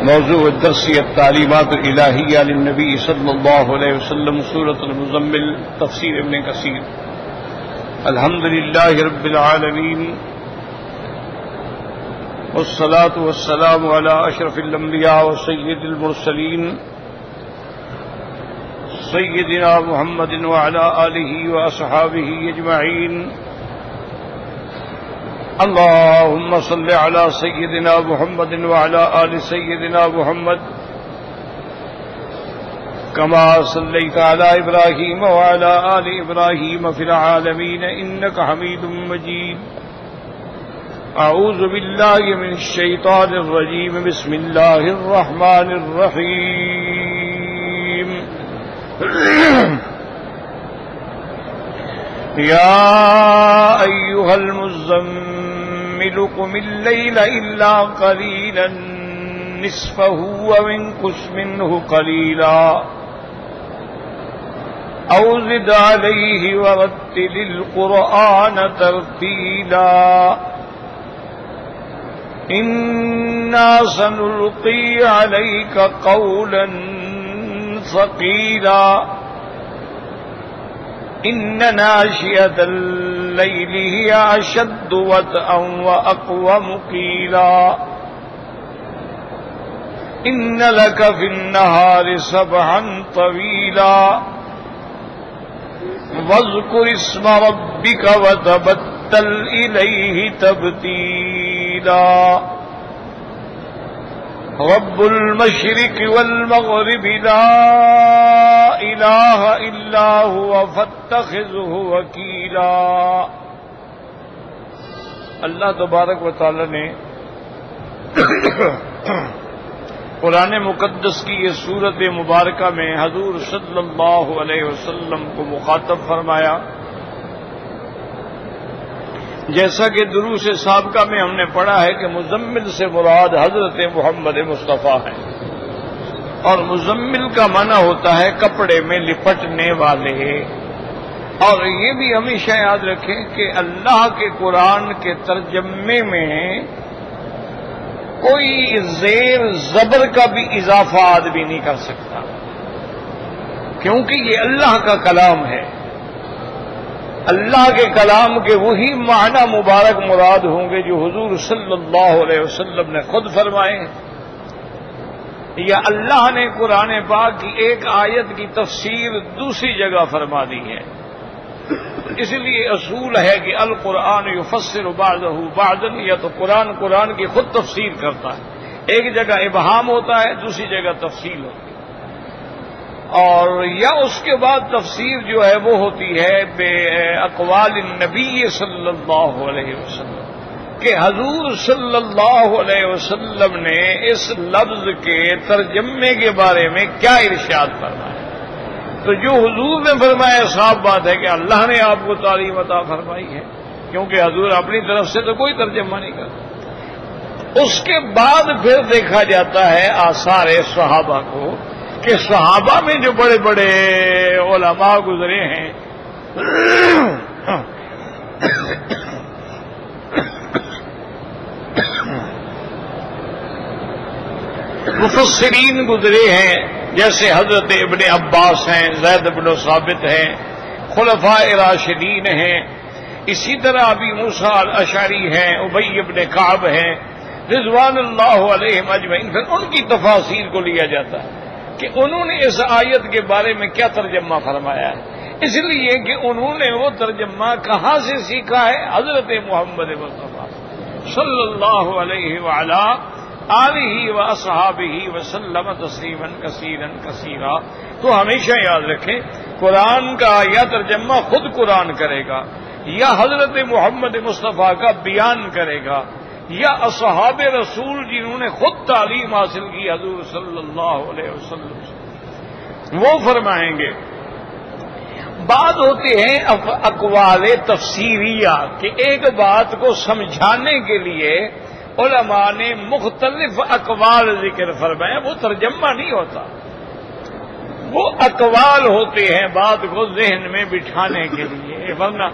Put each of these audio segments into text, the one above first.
موضوع الدرس التعلیمات الالہیہ للنبی صلی اللہ علیہ وسلم سورۃ المزمل تفسیر ابن کثیر۔ الحمد للہ رب العالمین والصلاة والسلام علی اشرف الانبیاء وسید المرسلین سیدنا محمد وعلی آلہ واصحابہ اجمعین۔ اللهم صل على سيدنا محمد وعلى آل سيدنا محمد كما صليت على إبراهيم وعلى آل إبراهيم في العالمين إنك حميد مجيد۔ أعوذ بالله من الشيطان الرجيم، بسم الله الرحمن الرحيم۔ يا أيها المزمل قم الليل إلا قليلا نصفه وانقص منه قليلا أو زد عليه ورتل القرآن ترتيلا إنا سنلقي عليك قولا ثقيلا إن ناشئة الليل هي أشد وطئا وأقوم قيلا إن لك في النهار سبحا طويلا واذكر اسم ربك وتبتل إليه تبتيلا رب المشرق والمغرب لا إله إلا هو فاتخذه وكيلا۔ اللہ تبارک و تعالی نے قرآن مقدس کی یہ سورت مبارکہ میں حضور صلی اللہ علیہ وسلم کو مخاطب فرمایا۔ جیسا کہ دروس سابقہ میں ہم نے پڑھا ہے کہ مزمل سے مراد حضرت محمد مصطفیٰ ہیں، اور مزمل کا معنی ہوتا ہے کپڑے میں لپٹنے والے۔ اور یہ بھی ہمیشہ یاد رکھیں کہ اللہ کے قرآن کے ترجمے میں کوئی زیر زبر کا بھی اضافہ آدمی نہیں کر سکتا، کیونکہ یہ اللہ کا کلام ہے۔ اللہ کے کلام کے وہی معنی مبارک مراد ہوں گے جو حضور صلی اللہ علیہ وسلم نے خود فرمائے، یا اللہ نے قرآن پاک کی ایک آیت کی تفسیر دوسری جگہ فرما دی ہے۔ اس لیے اصول ہے کہ القرآن یفسر بعضہ بعضا، یا تو قرآن کی خود تفسیر کرتا ہے، ایک جگہ ابہام ہوتا ہے، دوسری جگہ تفصیل ہوتی ہے، اور یا اس کے بعد تفسیر جو ہے وہ ہوتی ہے بے اقوال النبی صلی اللہ علیہ وسلم، کہ حضور صلی اللہ علیہ وسلم نے اس لفظ کے ترجمے کے بارے میں کیا ارشاد فرمایا۔ تو جو حضور نے فرمایا صاف بات ہے کہ اللہ نے آپ کو تعلیم عطا فرمائی ہے، کیونکہ حضور اپنی طرف سے تو کوئی ترجمہ نہیں کرتا۔ اس کے بعد پھر دیکھا جاتا ہے آثار صحابہ کو، کہ صحابہ میں جو بڑے بڑے علماء گزرے ہیں، مفسرین گزرے ہیں، جیسے حضرت ابن عباس ہیں، زید بن ثابت ہیں، خلفاء راشدین ہیں، اسی طرح ابی موسیٰ الاشعری ہیں، ابی بن کعب ہیں، رضوان اللہ علیہم اجمعین۔ پھر ان کی تفاسیر کو لیا جاتا ہے کہ انہوں نے اس آیت کے بارے میں کیا ترجمہ فرمایا ہے، اس لیے کہ انہوں نے وہ ترجمہ کہاں سے سیکھا ہے؟ حضرت محمد مصطفیٰ صلی اللہ علیہ وعلا آلہ واصحابہ وسلم تسلیما کثیرا کثیرا۔ تو ہمیشہ یاد رکھیں، قرآن کا یا ترجمہ خود قرآن کرے گا، یا حضرت محمد مصطفیٰ کا بیان کرے گا، یا اصحاب رسول جنہوں نے خود تعلیم حاصل کی حضور صلی اللہ علیہ وسلم سے، وہ فرمائیں گے۔ بات ہوتی ہیں اقوال تفسیریہ، کہ ایک بات کو سمجھانے کے لیے علماء نے مختلف اقوال ذکر فرمائے، وہ ترجمہ نہیں ہوتا، وہ اقوال ہوتے ہیں بات کو ذہن میں بٹھانے کے لیے، ورنہ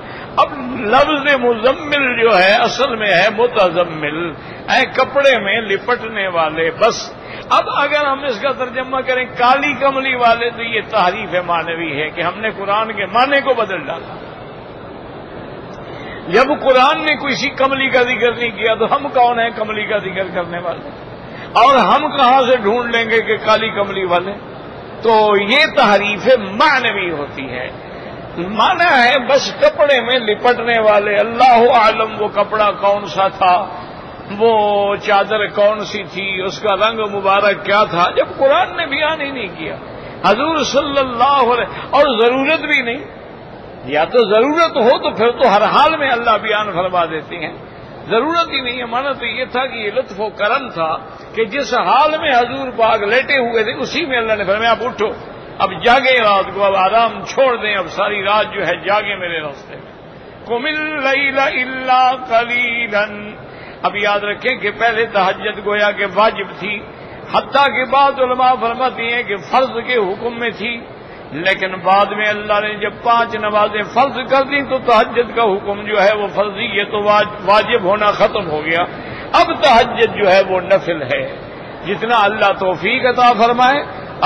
اب لفظ مزمل جو ہے اصل میں ہے متزمل، کپڑے میں لپٹنے والے۔ بس اب اگر ہم اس کا ترجمہ کریں کالی کملی والے تو یہ تحریف معنوی ہے کہ ہم نے قرآن کے معنی کو بدل ڈالا. جب قرآن نے کسی کملی کا ذکر نہیں کیا تو ہم کون ہیں کملی کا ذکر کرنے والے؟ اور ہم کہاں سے ڈھونڈ لیں گے کہ کالی کملی والے؟ تو یہ تحریف معنوی ہوتی ہے. مانا ہے بس کپڑے میں لپٹنے والے. اللہ عالم وہ کپڑا کون سا تھا، وہ چادر کون سی تھی، اس کا رنگ مبارک کیا تھا، جب قرآن نے بیان ہی نہیں کیا. حضور صلی اللہ علیہ، اور ضرورت بھی نہیں. یا تو ضرورت ہو تو پھر تو ہر حال میں اللہ بیان فرما دیتے ہیں. ضرورت ہی نہیں ہے. مانا تو یہ تھا کہ یہ لطف و کرم تھا کہ جس حال میں حضور پاک لیٹے ہوئے تھے اسی میں اللہ نے فرمایا اب اٹھو، اب جاگے رات کو، اب آرام چھوڑ دیں، اب ساری رات جو ہے جاگے میرے راستے میں. قم اللیل الا قلیلا. اب یاد رکھیں کہ پہلے تہجد گویا کہ واجب تھی، حتیٰ کہ بعض علماء فرماتی ہیں کہ فرض کے حکم میں تھی، لیکن بعد میں اللہ نے جب 5 نمازیں فرض کر دیں تو تہجد کا حکم جو ہے وہ فرضی تو واجب ہونا ختم ہو گیا. اب تہجد جو ہے وہ نفل ہے. جتنا اللہ توفیق عطا فرمائے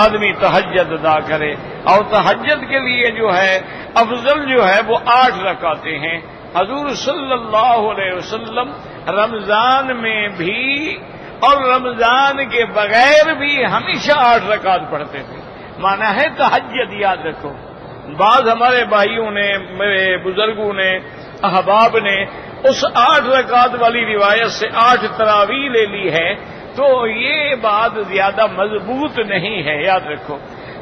آدمی تہجد ادا کرے. اور تہجد کے لیے جو ہے افضل جو ہے وہ 8 رکعتیں ہیں. حضور صلی اللہ علیہ وسلم رمضان میں بھی اور رمضان کے بغیر بھی ہمیشہ 8 رکعت پڑھتے تھے. مانا ہے تہجد. یاد رکھو بعض ہمارے بھائیوں نے، میرے بزرگوں نے، احباب نے اس 8 رکعت والی روایت سے 8 تراویح لے لی ہے، تو یہ بات زیادہ مضبوط نہیں ہے. یاد رکھو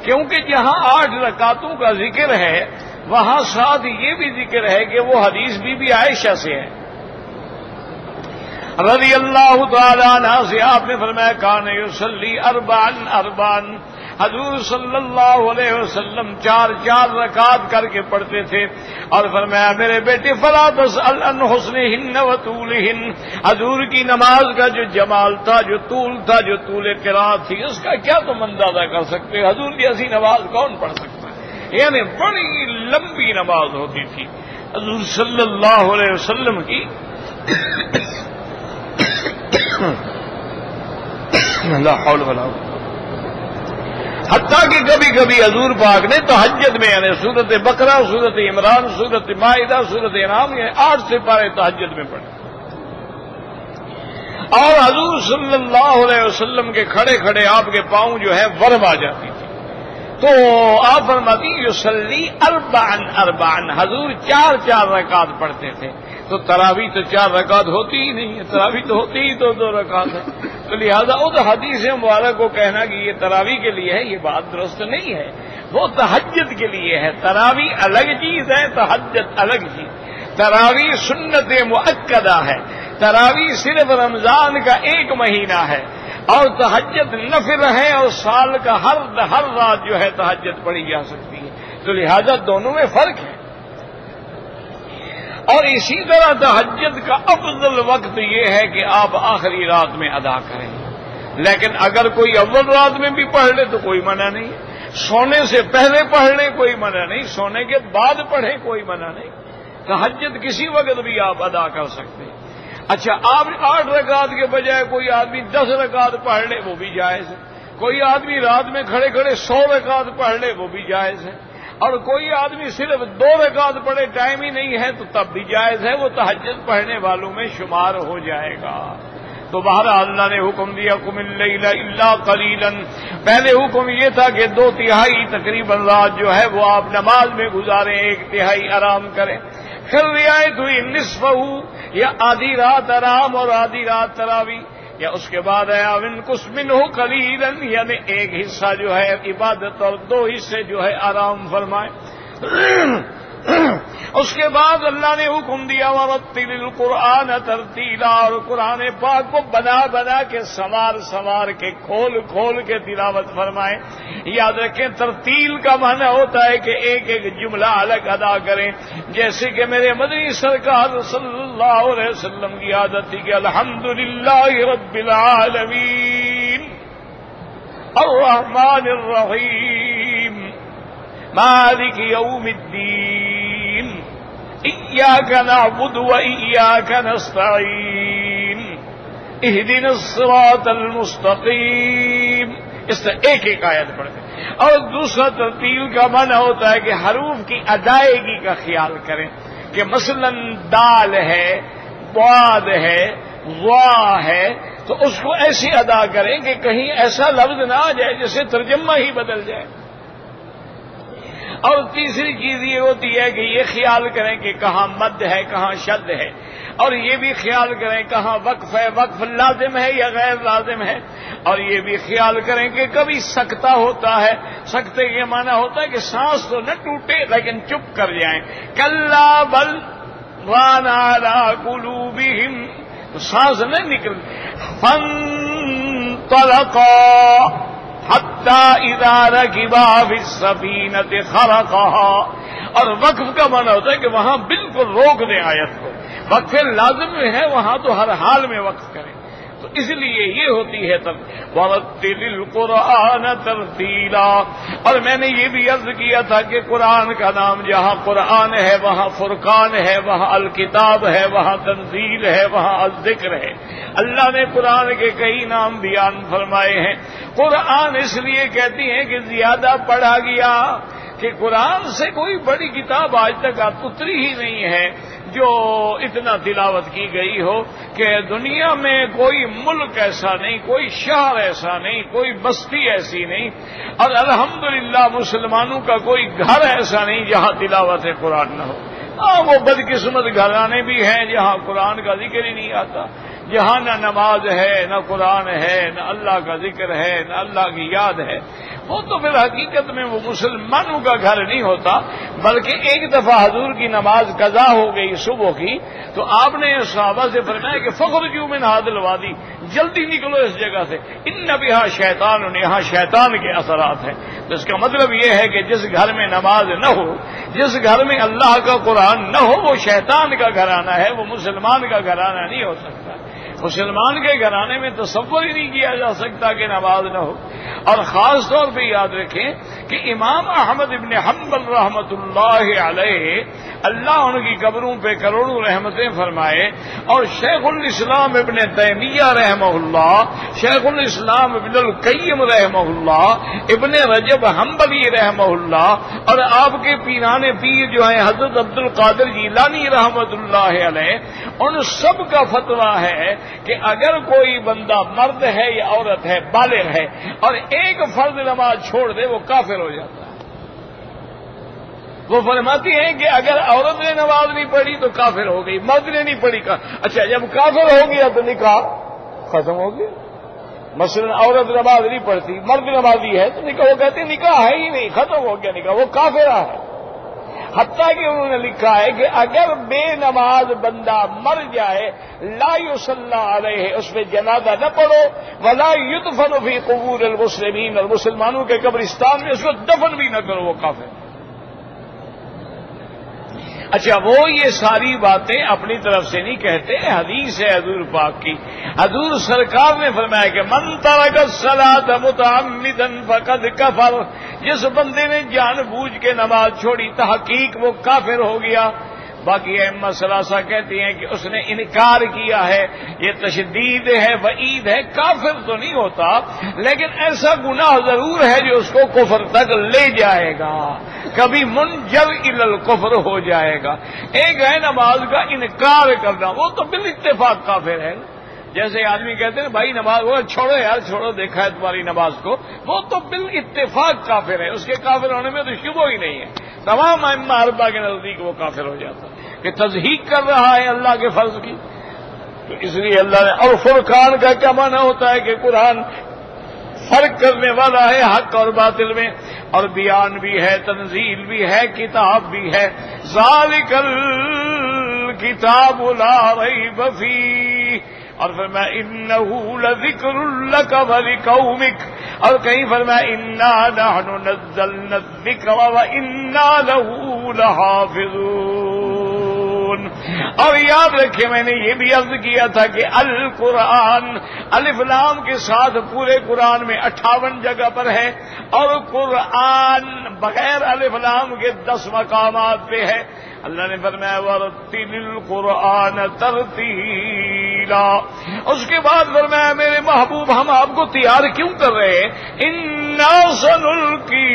کیونکہ جہاں 8 رکعتوں کا ذکر ہے وہاں ساتھ یہ بھی ذکر ہے کہ وہ حدیث بی عائشہ سے ہے رضی اللہ تعالیٰ عنہ سے. آپ نے فرمایا کان یصلی 4 حضور صلی اللہ علیہ وسلم 4 رکعت کر کے پڑھتے تھے. اور فرمایا میرے بیٹے فلا تسأل عن حسنہن و طولہن. حضور کی نماز کا جو جمال تھا، جو طول تھا، جو طول قرات تھی، اس کا کیا تم اندازہ کر سکتے؟ حضور جیسی نماز کون پڑھ سکتا ہے؟ یعنی بڑی لمبی نماز ہوتی تھی حضور صلی اللہ علیہ وسلم کی. لا حول ولا قوة. حتیٰ کہ کبھی کبھی حضور پاک نے تہجد میں یعنی سورت بقرہ، سورت عمران، سورت مائدہ، سورت انعام یعنی 8 سپارے تہجد میں پڑھے. اور حضور صلی اللہ علیہ وسلم کے کھڑے کھڑے آپ کے پاؤں جو ہے ورم آ جاتی تھی. تو آپ فرماتی یصلی 4 حضور 4 رکعت پڑھتے تھے. تو تراویح تو 4 رکعت ہوتی ہی نہیں ہے، تراویح تو ہوتی ہی تو 2 رکعت ہے. تو لہذا اس حدیث مبارک کو کہنا کہ یہ تراویح کے لیے ہے یہ بات درست نہیں ہے. وہ تہجد کے لیے ہے. تراویح الگ چیز ہے، تہجد الگ چیز. تراویح سنت مؤکدہ ہے. تراویح صرف رمضان کا 1 مہینہ ہے اور تہجد نفل ہے اور سال کا ہر رات جو ہے تہجد پڑھی جا سکتی ہے. تو لہذا دونوں میں فرق ہے. اور اسی طرح تہجد کا افضل وقت یہ ہے کہ آپ آخری رات میں ادا کریں. لیکن اگر کوئی اول رات میں بھی پڑھ لے تو کوئی منع نہیں. سونے سے پہلے پڑھ لیں کوئی منع نہیں، سونے کے بعد پڑھیں کوئی منع نہیں. تہجد کسی وقت بھی آپ ادا کر سکتے ہیں. اچھا آپ 8 رکعت کے بجائے کوئی آدمی 10 رکعت پڑھ لے وہ بھی جائز ہے. کوئی آدمی رات میں کھڑے کھڑے 100 رکعت پڑھ لے وہ بھی جائز ہے. اور کوئی آدمی صرف 2 رکعت پڑھے، ٹائم ہی نہیں ہے تو تب بھی جائز ہے. وہ تہجد پڑھنے والوں میں شمار ہو جائے گا. تو بہرحال اللہ نے حکم دیا قم اللیل الا قلیلا. پہلے حکم یہ تھا کہ 2/3 تقریباً رات جو ہے وہ آپ نماز میں گزاریں، 1/3 آرام کریں. پھر رعایت ہوئی نصفہ یا آدھی رات آرام اور آدھی رات تراویح. یا اس کے بعد ہے انقص منہ قلیلا یعنی 1 حصہ جو ہے عبادت اور 2 حصے جو ہے آرام فرمائیں. اس کے بعد اللہ نے حکم دیا ورتل القرآن ترتیلا. اور قرآن پاک کو بنا بنا کے سنوار کے کھول کے تلاوت فرمائیں. یاد رکھیں ترتیل کا معنی ہوتا ہے کہ ایک جملہ الگ ادا کریں. جیسے کہ میرے مدنی سرکار صلی اللہ علیہ وسلم کی عادت تھی کہ الحمدللہ رب العالمین الرحمن الرحیم مالک یوم الدین ایاک نعبد و ایاک نستعین اہدنا الصراط المستقیم اس طرح ایک ایک آیت پڑھتے ہیں۔ اور دوسرا ترتیل کا معنی ہوتا ہے کہ حروف کی ادائیگی کا خیال کریں کہ مثلا دال ہے، بعد ہے، وا ہے، تو اس کو ایسی ادا کریں کہ کہیں ایسا لفظ نہ آ جائے جسے ترجمہ ہی بدل جائے۔ اور تیسری چیز یہ ہوتی ہے کہ یہ خیال کریں کہ کہاں مد ہے، کہاں شد ہے، اور یہ بھی خیال کریں کہاں وقف ہے، وقف لازم ہے یا غیر لازم ہے، اور یہ بھی خیال کریں کہ کبھی سکتہ ہوتا ہے، سکتے کے معنی ہوتا ہے کہ سانس تو نہ ٹوٹے لیکن چپ کر جائیں، کلا بل ران علی قلوبہم، سانس نہ نکل، فانطلقا حتی اذا رکبا فی السفینۃ خرقها، اور وقف کا معنی ہوتا ہے کہ وہاں بالکل روک دیں آیت کو، وقف لازم میں ہے وہاں تو ہر حال میں وقف کریں، تو اس لیے یہ ہوتی ہے وَرَتِّلِ الْقُرْآنَ تَرْتِيلًا۔ اور میں نے یہ بھی عرض کیا تھا کہ قرآن کا نام جہاں قرآن ہے وہاں فرقان ہے، وہاں الکتاب ہے، وہاں تنزیل ہے، وہاں الذکر ہے۔ اللہ نے قرآن کے کئی نام بیان فرمائے ہیں۔ قرآن اس لیے کہتی ہیں کہ زیادہ پڑھا گیا، کہ قرآن سے کوئی بڑی کتاب آج تک اتری ہی نہیں ہے جو اتنا تلاوت کی گئی ہو، کہ دنیا میں کوئی ملک ایسا نہیں، کوئی شہر ایسا نہیں، کوئی بستی ایسی نہیں، اور الحمدللہ مسلمانوں کا کوئی گھر ایسا نہیں جہاں تلاوت قرآن نہ ہو۔ وہ بدقسمت گھرانے بھی ہیں جہاں قرآن کا ذکر ہی نہیں آتا، جہاں نہ نماز ہے، نہ قرآن ہے، نہ اللہ کا ذکر ہے، نہ اللہ کی یاد ہے، وہ تو پھر حقیقت میں وہ مسلمانوں کا گھر نہیں ہوتا۔ بلکہ ایک دفعہ حضور کی نماز قضا ہو گئی صبح کی، تو آپ نے صحابہ سے فرمایا کہ فخرجوا من هذا الوادی، جلدی نکلو اس جگہ سے، ان بها شیطان، یہاں شیطان کے اثرات ہیں۔ تو اس کا مطلب یہ ہے کہ جس گھر میں نماز نہ ہو، جس گھر میں اللہ کا قرآن نہ ہو، وہ شیطان کا گھرانہ ہے، وہ مسلمان کا گھرانہ نہیں ہو سکتا۔ مسلمان کے گھرانے میں تصور ہی نہیں کیا جا سکتا کہ نماز نہ ہو۔ اور خاص طور پہ یاد رکھیں کہ امام احمد ابن حنبل رحمۃ اللہ علیہ، اللہ ان کی قبروں پہ کروڑوں رحمتیں فرمائے، اور شیخ الاسلام ابن تیمیہ رحمہ اللہ، شیخ الاسلام ابن القیم رحمہ اللہ، ابن رجب حنبلی رحمہ اللہ، اور آپ کے پیران پیر جو ہیں حضرت عبد القادر جیلانی رحمۃ اللہ علیہ، ان سب کا فتویٰ ہے کہ اگر کوئی بندہ مرد ہے یا عورت ہے، بالغ ہے، اور ایک فرض نماز چھوڑ دے وہ کافر ہو جاتا ہے۔ وہ فرماتی ہیں کہ اگر عورت نے نماز نہیں پڑھی تو کافر ہو گئی، مرد نے نہیں پڑھی اچھا جب کافر ہو گیا تو نکاح ختم ہو گیا۔ مثلا عورت نماز نہیں پڑھتی، مرد نمازی ہے تو نکاح، وہ کہتے ہیں نکاح ہے ہی نہیں، ختم ہو گیا نکاح، وہ کافرہ ہے۔ حتیٰ کہ انہوں نے لکھا ہے کہ اگر بے نماز بندہ مر جائے، لا یصلی علیہ، اس پہ جنازہ نہ پڑھو، ولا یدفن فی قبور المسلمین، اور مسلمانوں کے قبرستان میں اس کو دفن بھی نہ کرو، وہ کافر۔ اچھا وہ یہ ساری باتیں اپنی طرف سے نہیں کہتے، حدیث ہے حضور پاک کی، حضور سرکار نے فرمایا کہ من ترک الصلاۃ متعمدا فقد کفر، جس بندے نے جان بوجھ کے نماز چھوڑی تحقیق وہ کافر ہو گیا۔ باقی ائمہ ثلاثہ کہتی ہیں کہ اس نے انکار کیا ہے، یہ تشدید ہے، وعید ہے، کافر تو نہیں ہوتا لیکن ایسا گناہ ضرور ہے جو اس کو کفر تک لے جائے گا، کبھی منجر الی الکفر ہو جائے گا۔ ایک ہے نماز کا انکار کرنا، وہ تو بالاتفاق کافر ہے، جیسے آدمی کہتے ہیں بھائی نماز وہ چھوڑو یار چھوڑو، دیکھا ہے تمہاری نماز کو، وہ تو بالاتفاق کافر ہے، اس کے کافر ہونے میں تو شبہ ہی نہیں ہے، تمام ائمہ اربعہ کے نزدیک وہ کافر ہو جاتا ہے کہ تضحیق کر رہا ہے اللہ کے فرض کی۔ تو اس لیے اللہ نے، اور فرقان کا کیا معنی ہوتا ہے کہ قرآن فرق کرنے والا ہے حق اور باطل میں، اور بیان بھی ہے، تنزیل بھی ہے، کتاب بھی ہے۔ ذالک الکتاب لا ریب فیہ، اور فرمایا انہ لذکر لک ولقومک، اور کہیں فرمایا انا نحن نزلنا الذکر وانا لہ لحافظون۔ اور یاد رکھیں میں نے یہ بھی عرض کیا تھا کہ القرآن الف لام کے ساتھ پورے قرآن میں 58 جگہ پر ہے، اور قرآن بغیر الف لام کے 10 مقامات پہ ہے۔ اللہ نے فرمایا وَرَتِّلِ الْقُرْآنَ تَرْتِيلًا، سبیلا. اس کے بعد فرمایا میرے محبوب ہم آپ کو تیار کیوں کر رہے ہیں؟ انا سنلقی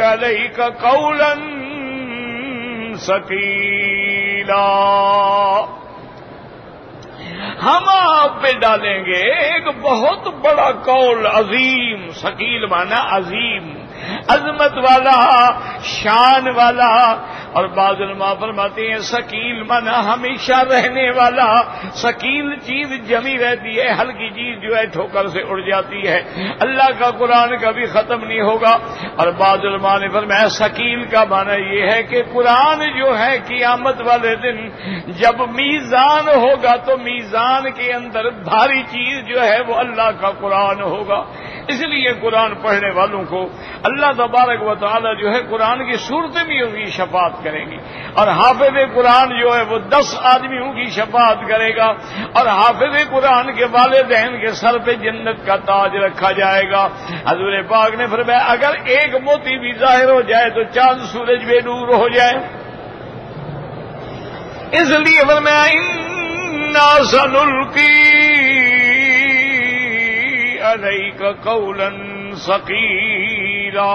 علیک قولا ثقیلا، ہم آپ پہ ڈالیں گے ایک بہت بڑا قول عظیم. ثقیل مانا عظیم، عظمت والا، شان والا. اور بعض علماء فرماتے ہیں ثقیل مانا ہمیشہ رہنے والا. ثقیل چیز جمی رہتی ہے، ہلکی چیز جو ہے ٹھوکر سے اڑ جاتی ہے. اللہ کا قرآن کبھی ختم نہیں ہوگا. اور بعض علماء نے فرمایا ثقیل کا معنی یہ ہے کہ قرآن جو ہے قیامت والے دن جب میزان ہوگا تو میزان کے اندر بھاری چیز جو ہے وہ اللہ کا قرآن ہوگا. اس لیے قرآن پڑھنے والوں کو اللہ تبارک و تعالی جو ہے قرآن کی صورتیں بھی ان کی شفاعت کریں گی. اور حافظ قرآن جو ہے وہ 10 آدمیوں کی شفاعت کرے گا. اور حافظ قرآن کے والدین کے سر پہ جنت کا تاج رکھا جائے گا. حضور پاک نے فرمایا اگر ایک موتی بھی ظاہر ہو جائے تو چاند سورج بے نور ہو جائے. اس لیے فرمایا انا سنلقی علیک قولا ثقیلا.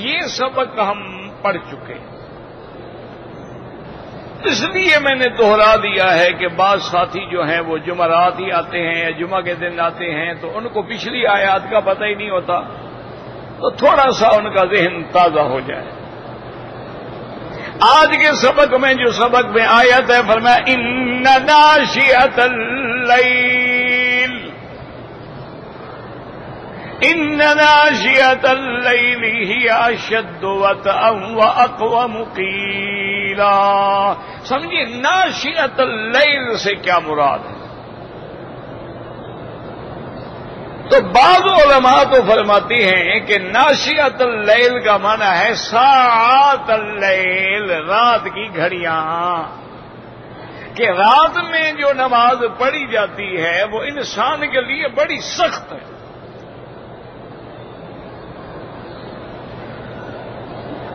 یہ سبق ہم پڑھ چکے، اس لیے میں نے دوہرا دیا ہے کہ بعض ساتھی جو ہیں وہ جمعرات ہی آتے ہیں یا جمعہ کے دن آتے ہیں تو ان کو پچھلی آیات کا پتہ ہی نہیں ہوتا، تو تھوڑا سا ان کا ذہن تازہ ہو جائے. آج کے سبق میں جو سبق میں آیت ہے فرمایا ان ناشئۃ اللیل، ان ناشئۃ اللیل ہی اشد وطئا واقوم قیلا. سمجھیے ناشئۃ اللیل سے کیا مراد ہے؟ تو بعض علماء تو فرماتے ہیں کہ ناشئۃ اللیل کا معنی ہے ساعات اللیل، رات کی گھڑیاں، کہ رات میں جو نماز پڑھی جاتی ہے وہ انسان کے لیے بڑی سخت ہے.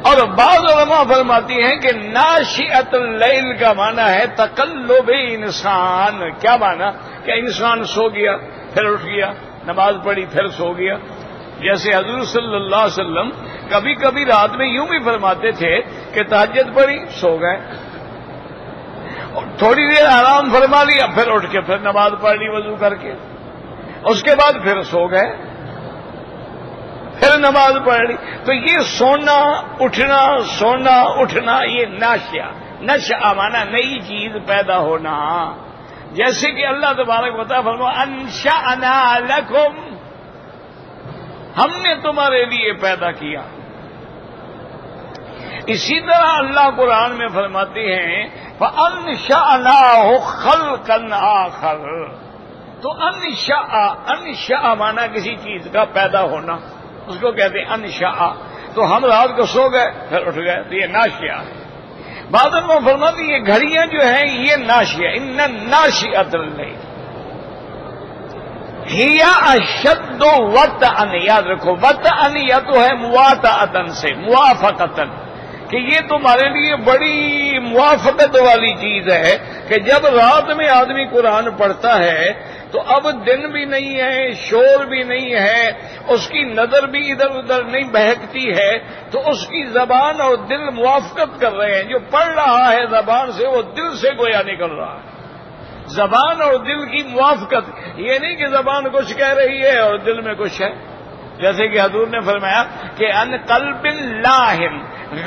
اور بعض علماء فرماتی ہیں کہ ناشئۃ اللیل کا معنی ہے تقلب انسان. کیا معنی؟ کہ انسان سو گیا پھر اٹھ گیا، نماز پڑھی پھر سو گیا. جیسے حضور صلی اللہ علیہ وسلم کبھی کبھی رات میں یوں بھی فرماتے تھے کہ تہجد پڑھی سو گئے، تھوڑی دیر آرام فرما لیا پھر اٹھ کے پھر نماز پڑھ لی وضو کر کے، اس کے بعد پھر سو گئے پھر نماز پڑھ لی. تو یہ سونا اٹھنا یہ نشأ مانا نئی چیز پیدا ہونا. جیسے کہ اللہ تبارک بتا فرما انشأنا لکم، ہم نے تمہارے لیے پیدا کیا. اسی طرح اللہ قرآن میں فرماتے ہیں فَأَنشَأْنَاهُ خَلْقًا آخَرَ. تو انشاء مانا کسی چیز کا پیدا ہونا، اس کو کہتے ہیں انشاء. تو ہم رات کو سو گئے پھر اٹھ گئے تو یہ ناشئہ ہے. بعد میں فرماتے ہیں یہ گھڑیاں جو ہیں یہ ناشئہ، ان ناشئۃ اللیل ہی اشد وطئا. یاد رکھو وطئا یا تو ہے موافقتاً سے، موافقتاً، کہ یہ تمہارے لیے بڑی موافقت والی چیز ہے کہ جب رات میں آدمی قرآن پڑھتا ہے تو اب دن بھی نہیں ہے، شور بھی نہیں ہے، اس کی نظر بھی ادھر ادھر نہیں بہکتی ہے، تو اس کی زبان اور دل موافقت کر رہے ہیں. جو پڑھ رہا ہے زبان سے وہ دل سے گویا نکل رہا ہے. زبان اور دل کی موافقت، یہ نہیں کہ زبان کچھ کہہ رہی ہے اور دل میں کچھ ہے. جیسے کہ حضور نے فرمایا کہ ان قلب لاہن،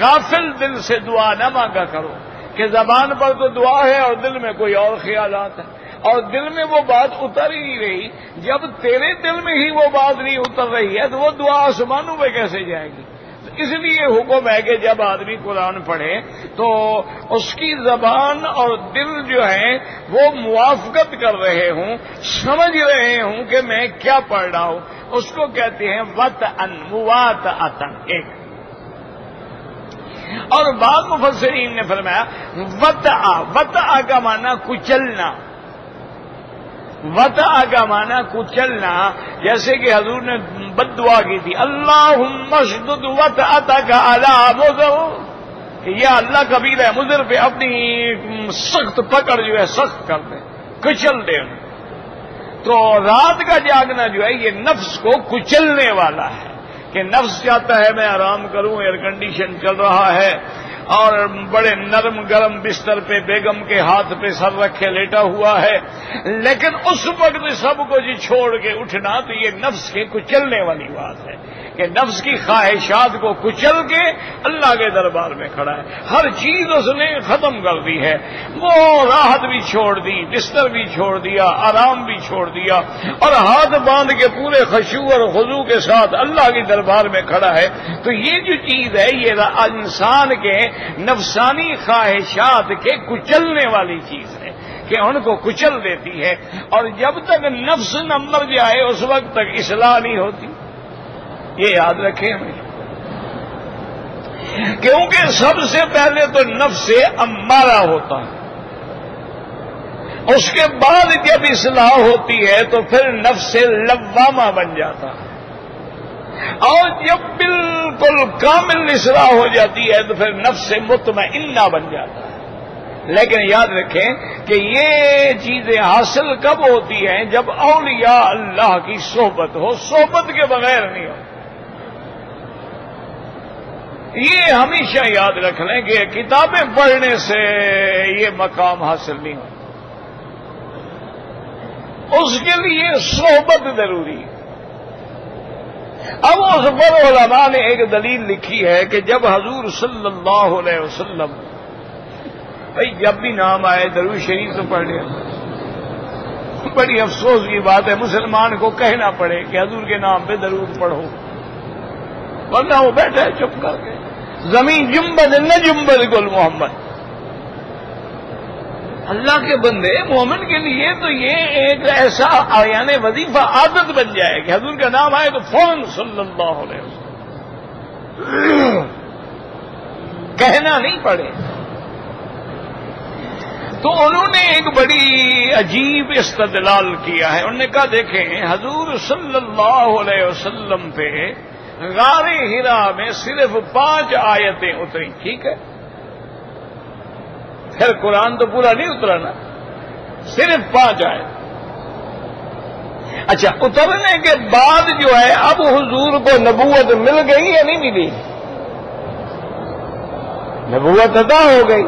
غافل دل سے دعا نہ مانگا کرو، کہ زبان پر تو دعا ہے اور دل میں کوئی اور خیالات ہیں اور دل میں وہ بات اتر ہی نہیں رہی. جب تیرے دل میں ہی وہ بات نہیں اتر رہی ہے تو وہ دعا آسمانوں میں کیسے جائے گی؟ اس لیے حکم ہے کہ جب آدمی قرآن پڑھے تو اس کی زبان اور دل جو ہے وہ موافقت کر رہے ہوں، سمجھ رہے ہوں کہ میں کیا پڑھ رہا ہوں. اس کو کہتے ہیں وطئا، موافقتاً ایک. اور بعض مفسرین نے فرمایا وطئا کا معنی کچلنا، وطئا کا معنی کچلنا. جیسے کہ حضور نے بد دعا کی تھی اللہم اشدد وطأتک علی مضر، کہ یا اللہ کبیرہ مضر پہ اپنی سخت پکڑ جو ہے سخت کر دے، کچل دے. تو رات کا جاگنا جو ہے یہ نفس کو کچلنے والا ہے کہ نفس چاہتا ہے میں آرام کروں، ایئر کنڈیشن چل رہا ہے اور بڑے نرم گرم بستر پہ بیگم کے ہاتھ پہ سر رکھے لیٹا ہوا ہے، لیکن اس وقت سب کو جی چھوڑ کے اٹھنا تو یہ نفس کے کچلنے والی بات ہے کہ نفس کی خواہشات کو کچل کے اللہ کے دربار میں کھڑا ہے. ہر چیز اس نے ختم کر دی ہے، وہ راحت بھی چھوڑ دی، بستر بھی چھوڑ دیا، آرام بھی چھوڑ دیا، اور ہاتھ باندھ کے پورے خشوع اور خضوع کے ساتھ اللہ کے دربار میں کھڑا ہے. تو یہ جو چیز ہے یہ انسان کے نفسانی خواہشات کے کچلنے والی چیز ہے کہ ان کو کچل دیتی ہے، اور جب تک نفس نہ مر جائے اس وقت تک اصلاح نہیں ہوتی. یہ یاد رکھیں ہمیں، کیونکہ سب سے پہلے تو نفس امارہ ہوتا ہے، اس کے بعد جب اصلاح ہوتی ہے تو پھر نفس لوامہ بن جاتا ہے، اور جب بالکل کامل اصلاح ہو جاتی ہے تو پھر نفس مطمئنہ بن جاتا ہے. لیکن یاد رکھیں کہ یہ چیزیں حاصل کب ہوتی ہیں؟ جب اولیاء اللہ کی صحبت ہو، صحبت کے بغیر نہیں ہو. یہ ہمیشہ یاد رکھ لیں کہ کتابیں پڑھنے سے یہ مقام حاصل نہیں ہو، اس کے لیے صحبت ضروری ہے. اب اس پر علماء نے ایک دلیل لکھی ہے کہ جب حضور صلی اللہ علیہ وسلم، بھائی جب بھی نام آئے درود شریف تو پڑھ لیا. بڑی افسوس کی بات ہے مسلمان کو کہنا پڑے کہ حضور کے نام پہ درود پڑھو، ورنہ وہ بیٹھے چپ کر کے زمین جنبد نہ جنبد گل محمد. اللہ کے بندے مومن کے لیے تو یہ ایک ایسا یعنی وظیفہ عادت بن جائے کہ حضور کا نام آئے تو فوراً صلی اللہ علیہ وسلم کہنا نہیں پڑے. تو انہوں نے ایک بڑی عجیب استدلال کیا ہے. انہوں نے کہا دیکھیں حضور صلی اللہ علیہ وسلم پہ غار ہرا میں صرف 5 آیتیں اتری، ٹھیک ہے، پھر قرآن تو پورا نہیں اترا نا، صرف 5 آیت. اچھا اترنے کے بعد جو ہے اب حضور کو نبوت مل گئی یا نہیں ملی؟ نبوت عطا ہو گئی.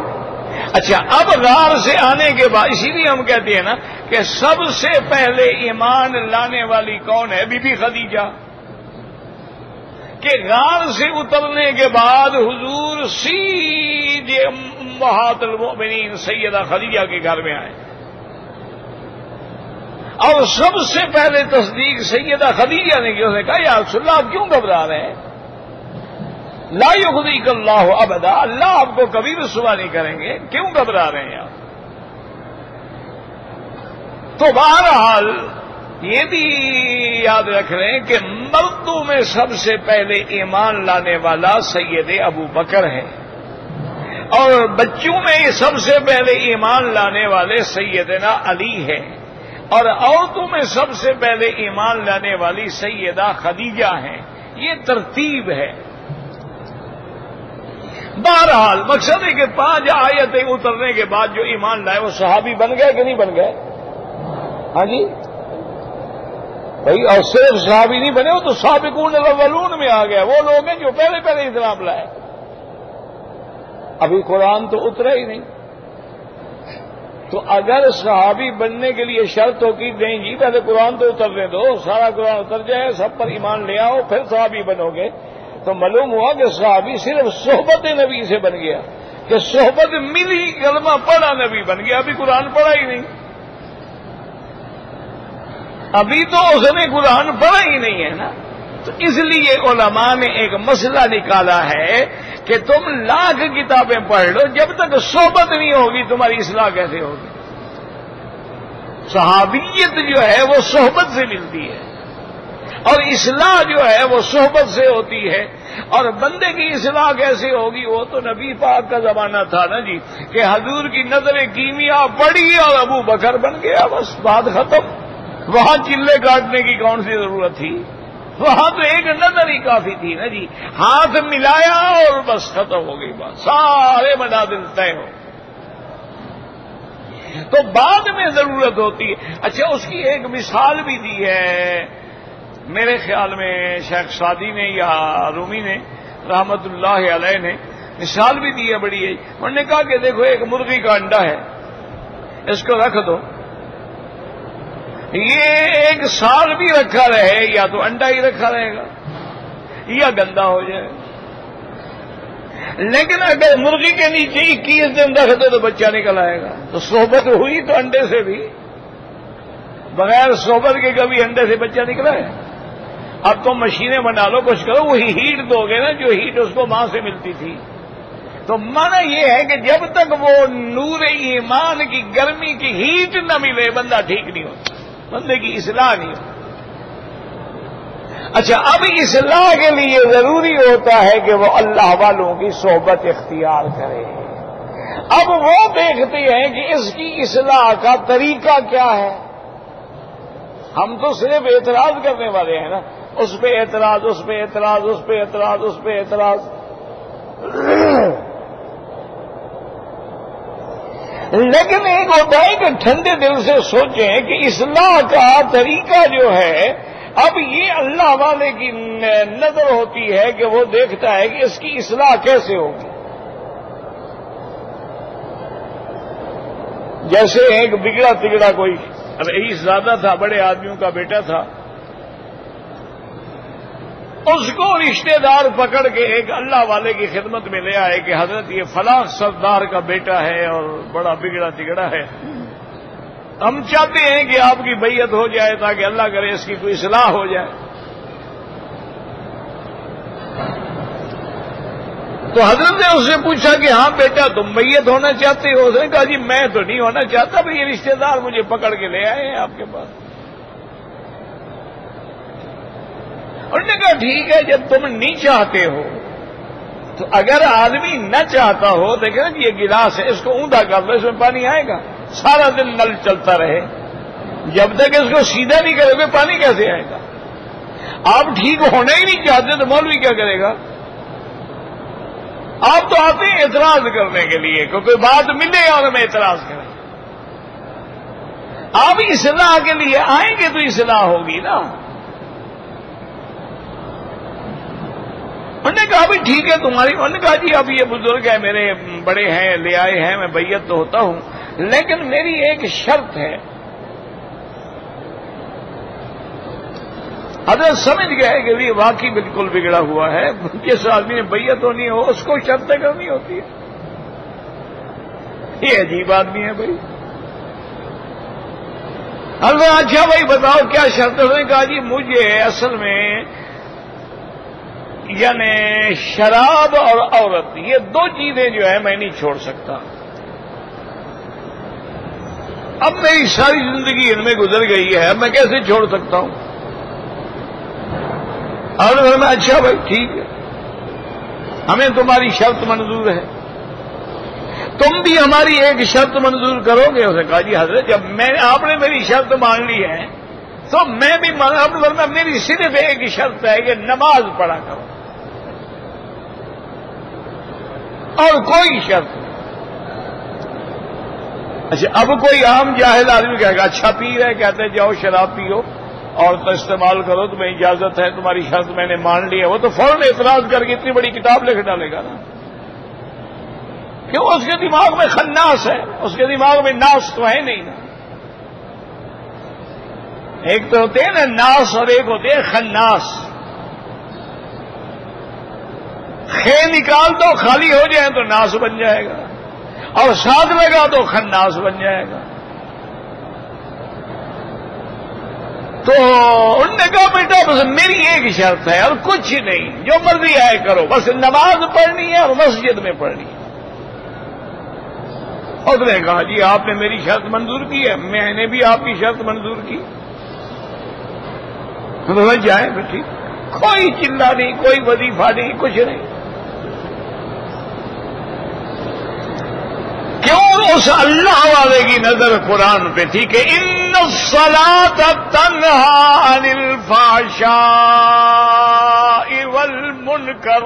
اچھا اب غار سے آنے کے بعد اسی لیے ہم کہتے ہیں نا کہ سب سے پہلے ایمان لانے والی کون ہے؟ بی بی خدیجہ. کہ غار سے اترنے کے بعد حضور سیدھے امہات المؤمنین سیدہ خدیجہ کے گھر میں آئے، اور سب سے پہلے تصدیق سیدہ خدیجہ نے کی. اس نے کہا یا رسول اللہ آپ کیوں گھبرا رہے ہیں؟ لا یخزیک اللہ ابدا، اللہ آپ کو کبھی رسوا نہیں کریں گے، کیوں گھبرا رہے ہیں آپ؟ تو بہرحال یہ بھی یاد رکھ رہے ہیں کہ مردوں میں سب سے پہلے ایمان لانے والا سید ابو بکر ہے، اور بچوں میں سب سے پہلے ایمان لانے والے سیدنا علی ہے، اور عورتوں میں سب سے پہلے ایمان لانے والی سیدہ خدیجہ ہیں. یہ ترتیب ہے. بہرحال مقصد ہے کہ 5 آیتیں اترنے کے بعد جو ایمان لائے وہ صحابی بن گئے کہ نہیں بن گئے؟ ہاں جی بھائی، اور صرف صحابی نہیں بنے، وہ تو سابقون الاولون میں آ گیا، وہ لوگ ہیں جو پہلے اسلام لائے. ابھی قرآن تو اترا ہی نہیں. تو اگر صحابی بننے کے لیے شرط ہو کہ نہیں جی پہلے قرآن تو اترنے دو، سارا قرآن اتر جائے، سب پر ایمان لے آؤ پھر صحابی بنو گے، تو معلوم ہوا کہ صحابی صرف صحبت نبی سے بن گیا، کہ صحبت ملی کلمہ پڑھا نبی بن گیا، ابھی قرآن پڑھا ہی نہیں. ابھی تو اس نے قرآن پڑھا ہی نہیں ہے نا. تو اس لیے علماء نے ایک مسئلہ نکالا ہے کہ تم لاکھ کتابیں پڑھ لو، جب تک صحبت نہیں ہوگی تمہاری اصلاح کیسے ہوگی؟ صحابیت جو ہے وہ صحبت سے ملتی ہے، اور اصلاح جو ہے وہ صحبت سے ہوتی ہے. اور بندے کی اصلاح کیسے ہوگی؟ وہ تو نبی پاک کا زمانہ تھا نا جی، کہ حضور کی نظر کیمیا پڑی اور ابو بکر بن گیا، بس بات ختم. وہاں چلے کاٹنے کی کون سی ضرورت تھی؟ وہاں تو ایک نظر ہی کافی تھی نا جی، ہاتھ ملایا اور بس ختم ہو گئی بات، سارے منازل طے ہو۔ تو بعد میں ضرورت ہوتی ہے۔ اچھا اس کی ایک مثال بھی دی ہے میرے خیال میں شیخ سعدی نے یا رومی نے رحمت اللہ علیہ نے مثال بھی دی ہے بڑی ہے۔ انہوں نے کہا کہ دیکھو ایک مرغی کا انڈا ہے، اس کو رکھ دو، یہ ایک سال بھی رکھا رہے یا تو انڈا ہی رکھا رہے گا یا گندا ہو جائے، لیکن اگر مرغی کے نیچے 21 دن رکھ دو تو بچہ نکل آئے گا۔ تو صحبت ہوئی تو انڈے سے بھی، بغیر صحبت کے کبھی انڈے سے بچہ نکلا ہے؟ اب تم مشینیں بنا لو، کچھ کرو، وہی ہیٹ دو گے نا جو ہیٹ اس کو ماں سے ملتی تھی۔ تو مانا یہ ہے کہ جب تک وہ نور ایمان کی گرمی کی ہیٹ نہ ملے بندہ ٹھیک نہیں ہوتا، بندے کی اصلاح نہیں ہوتی۔ اچھا اب اصلاح کے لیے ضروری ہوتا ہے کہ وہ اللہ والوں کی صحبت اختیار کرے۔ اب وہ دیکھتے ہیں کہ اس کی اصلاح کا طریقہ کیا ہے۔ ہم تو صرف اعتراض کرنے والے ہیں نا، اس پہ اعتراض، اس پہ اعتراض، اس پہ اعتراض، اس پہ اعتراض۔ لیکن ایک ہوتا ہے کہ ٹھنڈے دل سے سوچیں کہ اصلاح کا طریقہ جو ہے، اب یہ اللہ والے کی نظر ہوتی ہے کہ وہ دیکھتا ہے کہ اس کی اصلاح کیسے ہوگی۔ جیسے ایک بگڑا تگڑا کوئی رئیس زادہ تھا، بڑے آدمیوں کا بیٹا تھا، اس کو رشتہ دار پکڑ کے ایک اللہ والے کی خدمت میں لے آئے کہ حضرت یہ فلاں سردار کا بیٹا ہے اور بڑا بگڑا تگڑا ہے، ہم چاہتے ہیں کہ آپ کی بیعت ہو جائے تاکہ اللہ کرے اس کی کوئی اصلاح ہو جائے۔ تو حضرت نے اس سے پوچھا کہ ہاں بیٹا تم بیعت ہونا چاہتے ہو؟ اس نے کہا جی میں تو نہیں ہونا چاہتا، بھائی یہ رشتہ دار مجھے پکڑ کے لے آئے ہیں آپ کے پاس۔ انہوں نے کہا ٹھیک ہے جب تم نہیں چاہتے ہو تو اگر آدمی نہ چاہتا ہو، دیکھیں نا یہ گلاس ہے، اس کو اوندا کر لو، اس میں پانی آئے گا؟ سارا دن نل چلتا رہے، جب تک اس کو سیدھا نہیں کرے گے پانی کیسے آئے گا؟ آپ ٹھیک ہونا ہی نہیں چاہتے تو مولوی کیا کرے گا؟ آپ تو آتے ہیں اعتراض کرنے کے لیے کہ کوئی بات ملے اور ہمیں اعتراض کریں۔ آپ اصلاح کے لیے آئیں گے تو اصلاح ہوگی نا۔ انہوں نے کہا بھی ٹھیک ہے تمہاری، انہوں نے کہا جی اب یہ بزرگ ہے میرے بڑے ہیں لے آئے ہیں، میں بیعت تو ہوتا ہوں، لیکن میری ایک شرط ہے۔ حضرت سمجھ گئے کہ یہ واقعی بالکل بگڑا ہوا ہے، جس آدمی نے بیعت ہونی ہو اس کو شرطیں کرنی ہوتی ہے، یہ عجیب آدمی ہے بھائی۔ حضرت اچھا بھائی بتاؤ کیا شرط ہے؟ انہوں نے کہا جی مجھے اصل میں یعنی شراب اور عورت یہ دو چیزیں جو ہے میں نہیں چھوڑ سکتا، اب میری ساری زندگی ان میں گزر گئی ہے، اب میں کیسے چھوڑ سکتا ہوں؟ اور میں اچھا بھائی ٹھیک ہے ہمیں تمہاری شرط منظور ہے، تم بھی ہماری ایک شرط منظور کرو گے؟ اس نے کہا جی حضرت جب آپ نے میری شرط مان لی ہے تو میں بھی ورنہ میری صرف ایک شرط ہے کہ نماز پڑھا کرو، اور کوئی شرط نہیں۔ اچھا اب کوئی عام جاہل آدمی کہے گا اچھا پی رہے، کہتے ہیں جاؤ شراب پیو اور تو استعمال کرو، تمہیں اجازت ہے، تمہاری شرط میں نے مان لی ہے، وہ تو فوراً اعتراض کر کے اتنی بڑی کتاب لکھ ڈالے گا نا، کیوں؟ اس کے دماغ میں خناس ہے، اس کے دماغ میں ناس تو ہے نہیں نا۔ ایک تو ہوتے ہیں نا ناس اور ایک ہوتے ہیں خناس۔ خے نکال دو خالی ہو جائے تو ناس بن جائے گا، اور ساتھ لگا تو خناس بن جائے گا۔ تو انہوں نے کہا بیٹا بس میری ایک شرط ہے اور کچھ نہیں، جو مرضی آئے کرو، بس نماز پڑھنی ہے اور مسجد میں پڑھنی ہے۔ اس نے کہا جی آپ نے میری شرط منظور کی ہے، میں نے بھی آپ کی شرط منظور کی، جائیں بیٹھی، کوئی چلا نہیں، کوئی وظیفہ نہیں، کچھ نہیں۔ کیوں؟ اس اللہ والے کی نظر قرآن پہ تھی کہ ان الصلاة تنہی عن الفحشاء والمنکر.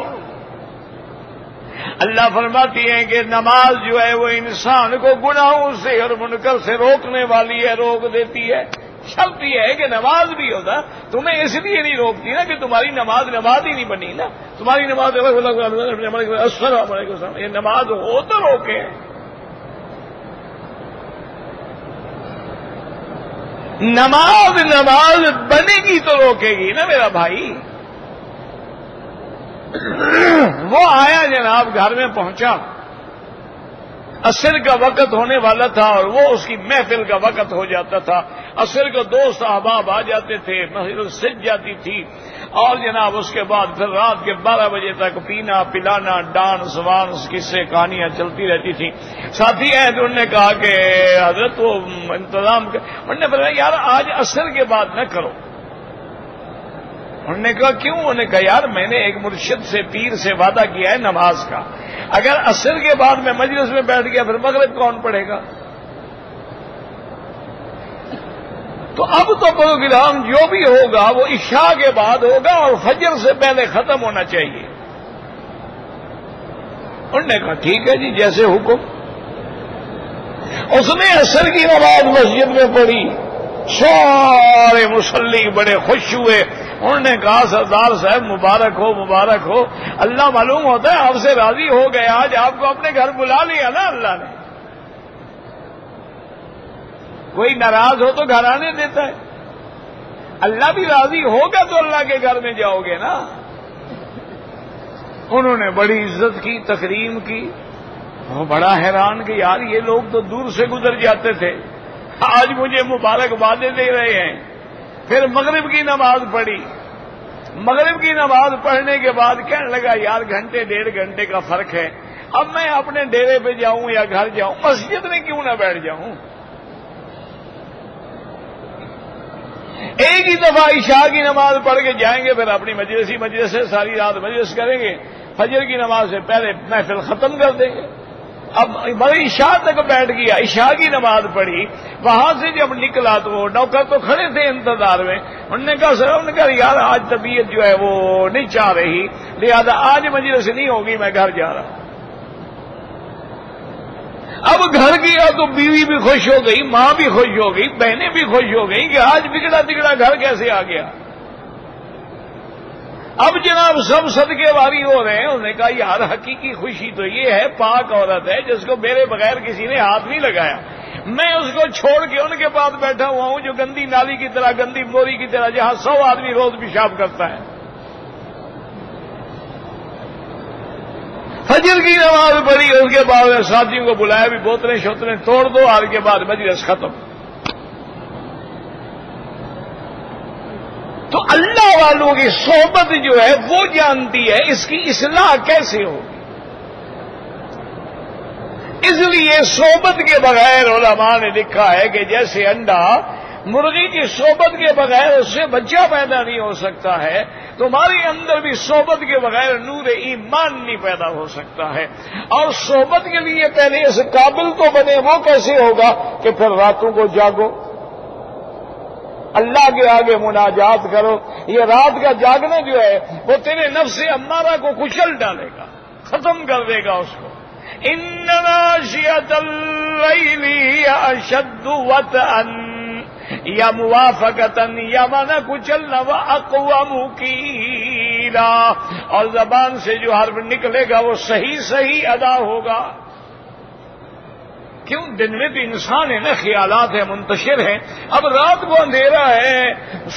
اللہ فرماتی ہیں کہ نماز جو ہے وہ انسان کو گناہوں سے اور منکر سے روکنے والی ہے، روک دیتی ہے. شرط یہ ہے کہ نماز بھی ہوتا، تمہیں اس لیے نہیں روکتی نا کہ تمہاری نماز ہی نہیں بنی نا. تمہاری نماز السلام علیکم، یہ نماز ہو تو روکے. نماز بنے گی تو روکے گی نا میرا بھائی. وہ آیا جناب، گھر میں پہنچا، عصر کا وقت ہونے والا تھا اور وہ اس کی محفل کا وقت ہو جاتا تھا. عصر کو دوست احباب آ جاتے تھے، محفل سج جاتی تھی، اور جناب اس کے بعد پھر رات کے 12 بجے تک پینا پلانا، ڈانس وانس، قصے کہانیاں چلتی رہتی تھیں. ساتھی ہیں تو انہوں نے کہا کہ حضرت وہ انتظام انہوں نے بتایا یار آج عصر کے بعد نہ کرو. انہوں نے کہا کیوں؟ انہوں نے کہا یار میں نے ایک مرشد سے، پیر سے وعدہ کیا ہے نماز کا، اگر عصر کے بعد میں مجلس میں بیٹھ گیا پھر مغرب کون پڑھے گا؟ تو اب تو پروگرام جو بھی ہوگا وہ عشاء کے بعد ہوگا اور فجر سے پہلے ختم ہونا چاہیے. انہوں نے کہا ٹھیک ہے جی جیسے حکم. اس نے عصر کی نماز مسجد میں پڑھی، سارے مصلی بڑے خوش ہوئے. انہوں نے کہا سردار صاحب مبارک ہو مبارک ہو، اللہ معلوم ہوتا ہے آپ سے راضی ہو گیا، آج آپ کو اپنے گھر بلا لیا نا اللہ نے. کوئی ناراض ہو تو گھر آنے دیتا ہے، اللہ بھی راضی ہوگا تو اللہ کے گھر میں جاؤ گے نا. انہوں نے بڑی عزت کی، تکریم کی. وہ بڑا حیران کہ یار یہ لوگ تو دور سے گزر جاتے تھے، آج مجھے مبارکبادیں دے رہے ہیں. پھر مغرب کی نماز پڑھی. مغرب کی نماز پڑھنے کے بعد کہنے لگا یار گھنٹے 1.5 گھنٹے کا فرق ہے، اب میں اپنے ڈیرے پہ جاؤں یا گھر جاؤں، مسجد میں کیوں نہ بیٹھ جاؤں. ایک ہی دفعہ عشاء کی نماز پڑھ کے جائیں گے، پھر اپنی مجلس سے ساری رات مجلس کریں گے، فجر کی نماز سے پہلے محفل ختم کر دیں گے. اب بڑی عشاء تک بیٹھ گیا، عشاء کی نماز پڑھی. وہاں سے جب نکلا تو وہ نوکر تو کھڑے تھے انتظار میں. انہوں نے کہا سر، انہوں نے کہا یار آج طبیعت جو ہے وہ نہیں چاہ رہی، لہذا آج مجلس نہیں ہوگی، میں گھر جا رہا ہوں. اب گھر گیا تو بیوی بھی خوش ہو گئی، ماں بھی خوش ہو گئی، بہنیں بھی خوش ہو گئی کہ آج بگڑا بگڑا گھر کیسے آ گیا. اب جناب سب صدقے واری ہو رہے ہیں. انہوں نے کہا یار حقیقی خوشی تو یہ ہے، پاک عورت ہے جس کو میرے بغیر کسی نے ہاتھ نہیں لگایا، میں اس کو چھوڑ کے ان کے پاس بیٹھا ہوا ہوں جو گندی نالی کی طرح، گندی موری کی طرح، جہاں 100 آدمی روز پیشاب کرتا ہے. فجر کی نماز پڑھی، اس کے بعد ساتھیوں کو بلایا بھی بوتلیں شوتلیں توڑ دو، آج کے بعد مجلس ختم. تو اللہ والوں کی صحبت جو ہے وہ جانتی ہے اس کی اصلاح کیسے ہوگی. اس لیے صحبت کے بغیر علماء نے لکھا ہے کہ جیسے انڈا مرغی کی صحبت کے بغیر اس سے بچہ پیدا نہیں ہو سکتا ہے، تمہارے اندر بھی صحبت کے بغیر نور ایمان نہیں پیدا ہو سکتا ہے. اور صحبت کے لیے پہلے اس قابل تو بنے، وہ کیسے ہوگا کہ پھر راتوں کو جاگو، اللہ کے آگے مناجات کرو. یہ رات کا جاگنا جو ہے وہ تیرے نفس امارہ کو کچل ڈالے گا، ختم کر دے گا اس کو. ان ناشئۃ اللیل اشد وطئا یا موافقتا یا مانا کچلنا و اقوام قیلا. اور زبان سے جو حرف نکلے گا وہ صحیح صحیح ادا ہوگا. کیوں؟ دن میں تو انسان ہے نا، خیالات ہیں، منتشر ہیں. اب رات کو اندھیرا ہے،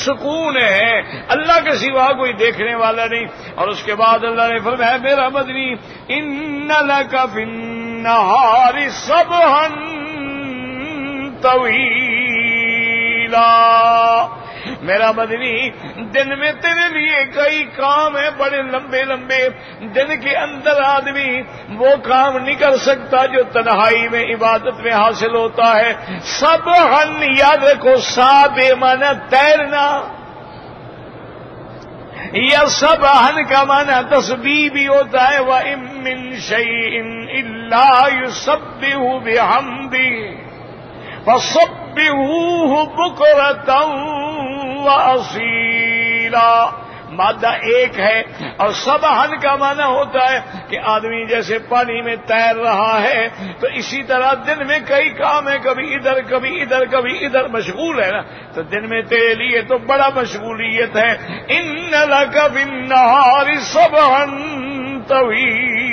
سکون ہے، اللہ کے سوا کوئی دیکھنے والا نہیں. اور اس کے بعد اللہ نے فرمایا میرا مدنی ان لک فی النہار سبحا طویلا. میرا مدنی دن میں تیرے لیے کئی کام ہیں بڑے لمبے لمبے. دن کے اندر آدمی وہ کام نہیں کر سکتا جو تنہائی میں عبادت میں حاصل ہوتا ہے. سبحن یاد رکھو، ساب مانا تیرنا، یا سبحن کا مانا تسبیح بھی ہوتا ہے. وَإِن مِّن شَيْءٍ إِلَّا يُسَبِّحُ بِحَمْدِهِ فَسَبِّحْ وَسَبِّحُوهُ بُكْرَةً وَأَصِيلًا. مادہ ایک ہے اور سبحن کا معنی ہوتا ہے کہ آدمی جیسے پانی میں تیر رہا ہے تو اسی طرح دن میں کئی کام ہے، کبھی ادھر کبھی ادھر کبھی ادھر مشغول ہے نا، تو دن میں تیرے لیے تو بڑا مشغولیت ہے. ان لک بالنہار سبحا طویلا.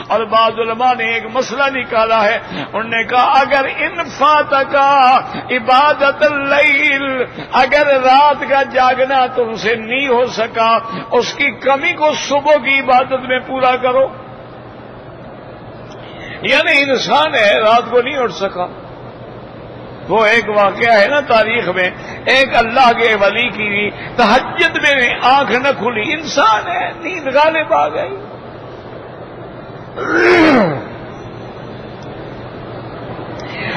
اور بعض علماء نے ایک مسئلہ نکالا ہے، انہوں نے کہا اگر ان فاتکا عبادت اللیل، اگر رات کا جاگنا تم سے نہیں ہو سکا، اس کی کمی کو صبح کی عبادت میں پورا کرو. یعنی انسان ہے رات کو نہیں اٹھ سکا. وہ ایک واقعہ ہے نا تاریخ میں، ایک اللہ کے ولی کی تہجد میں آنکھ نہ کھلی، انسان ہے نیند غالب آ گئی.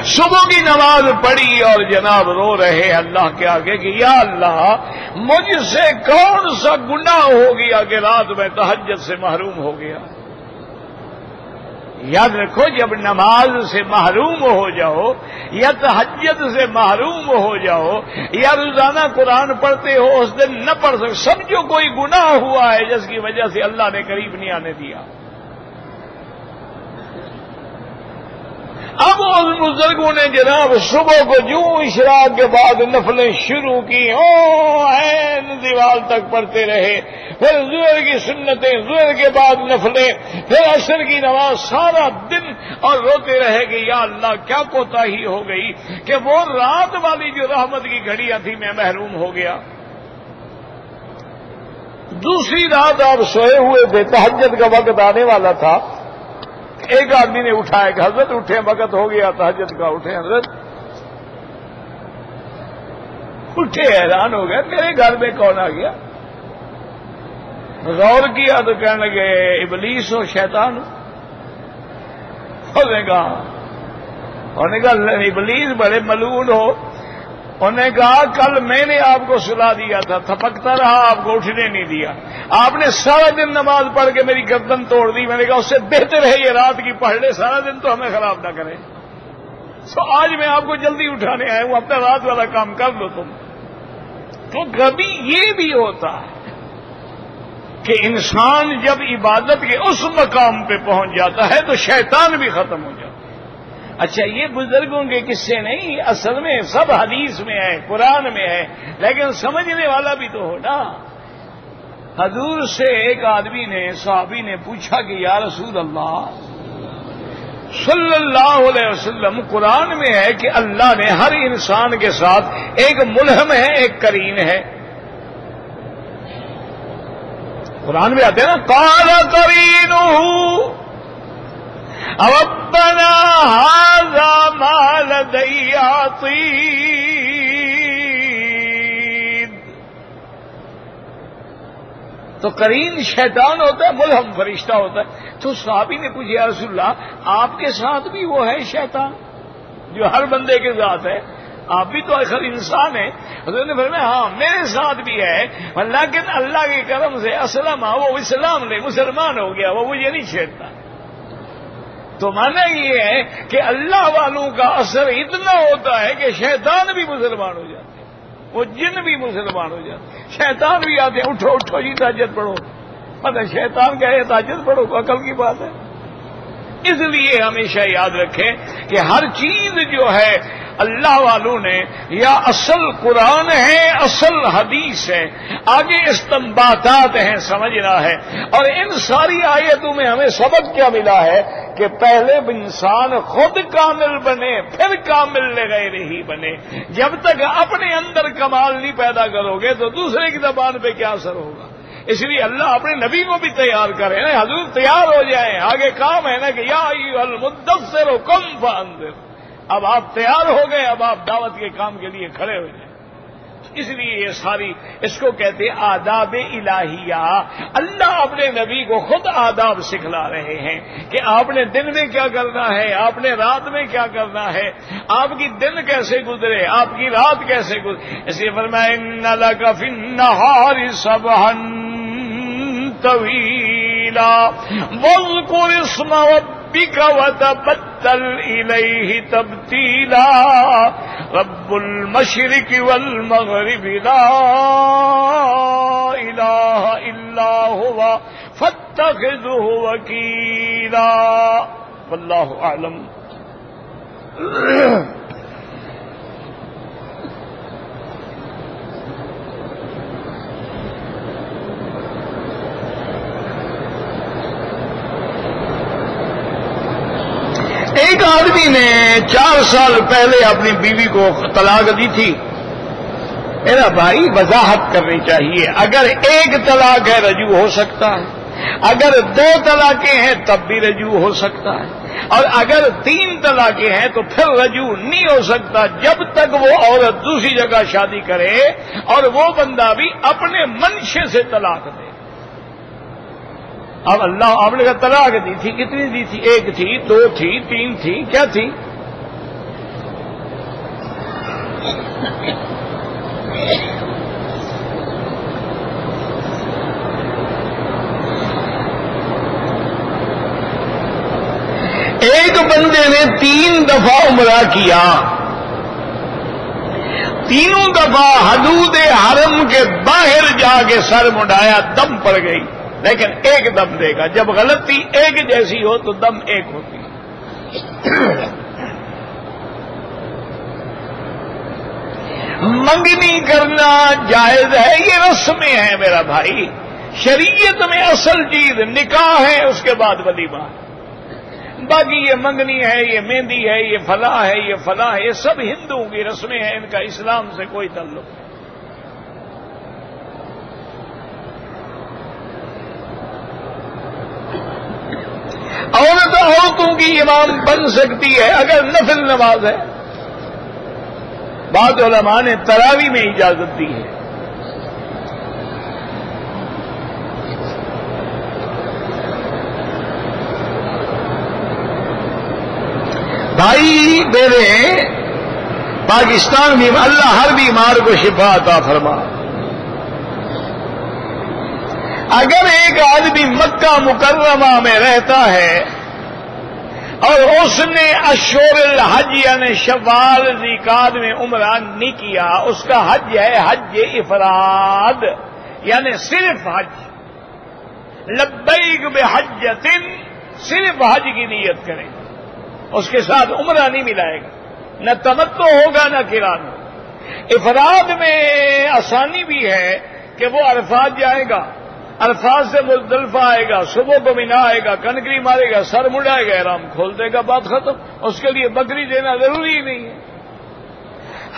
صبح کی نماز پڑھی اور جناب رو رہے اللہ کے آگے کہ یا اللہ مجھ سے کون سا گناہ ہو گیا کہ رات میں تہجد سے محروم ہو گیا. یاد رکھو جب نماز سے محروم ہو جاؤ یا تہجد سے محروم ہو جاؤ یا روزانہ قرآن پڑھتے ہو اس دن نہ پڑھ سکو، سمجھو کوئی گناہ ہوا ہے جس کی وجہ سے اللہ نے قریب نہیں آنے دیا. اب ان بزرگوں نے جناب صبح کو جو اشراق کے بعد نفلیں شروع کی، عین دیوال تک پڑھتے رہے، پھر ظہر کی سنتیں، ظہر کے بعد نفلیں، پھر عصر کی نماز، سارا دن اور روتے رہے کہ یا اللہ کیا کوتاہی ہو گئی کہ وہ رات والی جو رحمت کی گھڑیاں تھی میں محروم ہو گیا. دوسری رات آپ سوئے ہوئے تھے، تہجد کا وقت آنے والا تھا. ایک آدمی نے اٹھایا کہ حضرت اٹھے، وقت ہو گیا تہجد کا، اٹھے حضرت. اٹھے حیران ہو گئے میرے گھر میں کون آ گیا. غور کیا تو کہنے لگے ابلیس ہو، شیطان ہو. انہوں نے کہا ابلیس بڑے ملعون ہو. انہوں نے کہا کل میں نے آپ کو سلا دیا تھا، تھپکتا رہا، آپ کو اٹھنے نہیں دیا. آپ نے سارا دن نماز پڑھ کے میری گردن توڑ دی. میں نے کہا اس سے بہتر ہے یہ رات کی پڑھ لے، سارا دن تو ہمیں خراب نہ کرے. آج میں آپ کو جلدی اٹھانے آیا ہوں، اپنا رات والا کام کر لو تم. تو کبھی یہ بھی ہوتا ہے کہ انسان جب عبادت کے اس مقام پہ پہنچ جاتا ہے تو شیطان بھی ختم ہو جاتا ہے. اچھا یہ بزرگوں کے قصے نہیں، اصل میں سب حدیث میں ہے، قرآن میں ہے، لیکن سمجھنے والا بھی تو ہو نا. حضور سے ایک آدمی نے، صحابی نے پوچھا کہ یا رسول اللہ صلی اللہ علیہ وسلم، قرآن میں ہے کہ اللہ نے ہر انسان کے ساتھ ایک ملہم ہے، ایک قرین ہے. قرآن میں آتے ہیں نا قال قرینہ ربنا ھذا ما لدی عتید. تو قرین شیطان ہوتا ہے، ملہم فرشتہ ہوتا ہے. تو صحابی نے پوچھا یا رسول اللہ آپ کے ساتھ بھی وہ ہے شیطان جو ہر بندے کے ساتھ ہے؟ آپ بھی تو آخر انسان ہیں. حضرت نے فرمایا ہاں میرے ساتھ بھی ہے، لیکن اللہ کے کرم سے اسلم، وہ اسلام لے مسلمان ہو گیا، وہ مجھے نہیں چھیڑتا. تو مانا یہ ہے کہ اللہ والوں کا اثر اتنا ہوتا ہے کہ شیطان بھی مسلمان ہو جاتے ہیں، وہ جن بھی مسلمان ہو جاتے ہیں، شیطان بھی آتے ہیں. اٹھو اٹھو جی تہجد پڑھو. مطلب شیطان کہے تہجد پڑھو، عقل کی بات ہے. اس لیے ہمیشہ یاد رکھیں کہ ہر چیز جو ہے اللہ والوں نے یا اصل قرآن ہے، اصل حدیث ہے، آگے استنباطات ہیں، سمجھنا ہے. اور ان ساری آیتوں میں ہمیں سبق کیا ملا ہے کہ پہلے انسان خود کامل بنے، پھر کامل لغیر ہی بنے. جب تک اپنے اندر کمال نہیں پیدا کرو گے تو دوسرے کی زبان پہ کیا اثر ہوگا. اس لیے اللہ اپنے نبی کو بھی تیار کرے نا، حضور تیار ہو جائیں. آگے کام ہے نا کہ یا ایھا المدثر قم فانذر. اب آپ تیار ہو گئے، اب آپ دعوت کے کام کے لیے کھڑے ہو جائیں. اس لیے یہ ساری اس کو کہتے ہیں آداب الہیہ. اللہ اپنے نبی کو خود آداب سکھلا رہے ہیں کہ آپ نے دن میں کیا کرنا ہے، آپ نے رات میں کیا کرنا ہے، آپ کی دن کیسے گزرے، آپ کی رات کیسے گزرے. اس لیے فرمایا ان لک فی النہار سبحا طویلا واذکر اسم ربک وتبتل وتبتل إليه تبتيلا رب المشرق والمغرب لا إله إلا هو فاتخذه وكيلا والله أعلم. ایک آدمی نے 4 سال پہلے اپنی بیوی کو طلاق دی تھی. میرا بھائی وضاحت کرنی چاہیے. اگر ایک طلاق ہے رجوع ہو سکتا ہے, اگر 2 طلاقیں ہیں تب بھی رجوع ہو سکتا ہے, اور اگر 3 طلاقیں ہیں تو پھر رجوع نہیں ہو سکتا جب تک وہ عورت دوسری جگہ شادی کرے اور وہ بندہ بھی اپنے منشے سے طلاق دے. اب اللہ آپ نے طلاق دی تھی, کتنی دی تھی؟ 1 تھی, 2 تھی, 3 تھی, کیا تھی؟ ایک بندے نے 3 دفعہ عمرہ کیا, تینوں دفعہ حدود حرم کے باہر جا کے سر مڈایا, دم پڑ گئی, لیکن ایک دم دے گا. جب غلطی ایک جیسی ہو تو دم ایک ہوتی ہے. منگنی کرنا جائز ہے, یہ رسمیں ہیں میرا بھائی. شریعت میں اصل چیز نکاح ہے, اس کے بعد ولیمہ. باقی یہ منگنی ہے, یہ مہندی ہے, یہ فلاں ہے, یہ فلاں ہے, یہ سب ہندوؤں کی رسمیں ہیں, ان کا اسلام سے کوئی تعلق نہیں. عورتوں کی امام بن سکتی ہے اگر نفل نماز ہے. بعض علماء نے تراوی میں اجازت دی ہے. بھائی میرے پاکستان میں اللہ ہر بیمار کو شفا عطا فرما. اگر ایک آدمی مکہ مکرمہ میں رہتا ہے اور اس نے اشہر الحج یعنی شوال ذیقعدہ میں عمرہ نہیں کیا, اس کا حج ہے حج افراد, یعنی صرف حج. لبیک بحجۃ, صرف حج کی نیت کریں, اس کے ساتھ عمرہ نہیں ملائے گا, نہ تمتع ہوگا نہ قران. افراد میں آسانی بھی ہے کہ وہ عرفات جائے گا, عرفات سے مزدلفہ آئے گا, صبح کو مینا آئے گا, کنکری مارے گا, سر مڑائے گا, احرام کھول دے گا, بات ختم. اس کے لیے بکری دینا ضروری نہیں ہے.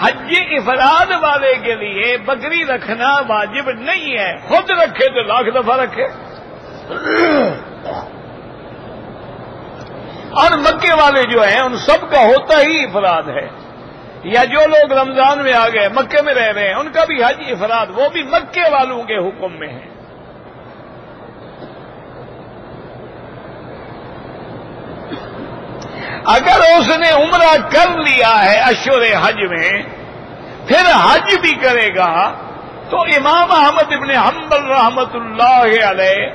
حج افراد والے کے لیے بکری رکھنا واجب نہیں ہے, خود رکھے تو 1,00,000 دفعہ رکھے. اور مکے والے جو ہیں ان سب کا ہوتا ہی افراد ہے, یا جو لوگ رمضان میں آ گئے مکے میں رہ رہے ہیں ان کا بھی حج افراد, وہ بھی مکے والوں کے حکم میں ہے. اگر اس نے عمرہ کر لیا ہے اشہر حج میں, پھر حج بھی کرے گا, تو امام احمد ابن حنبل رحمت اللہ علیہ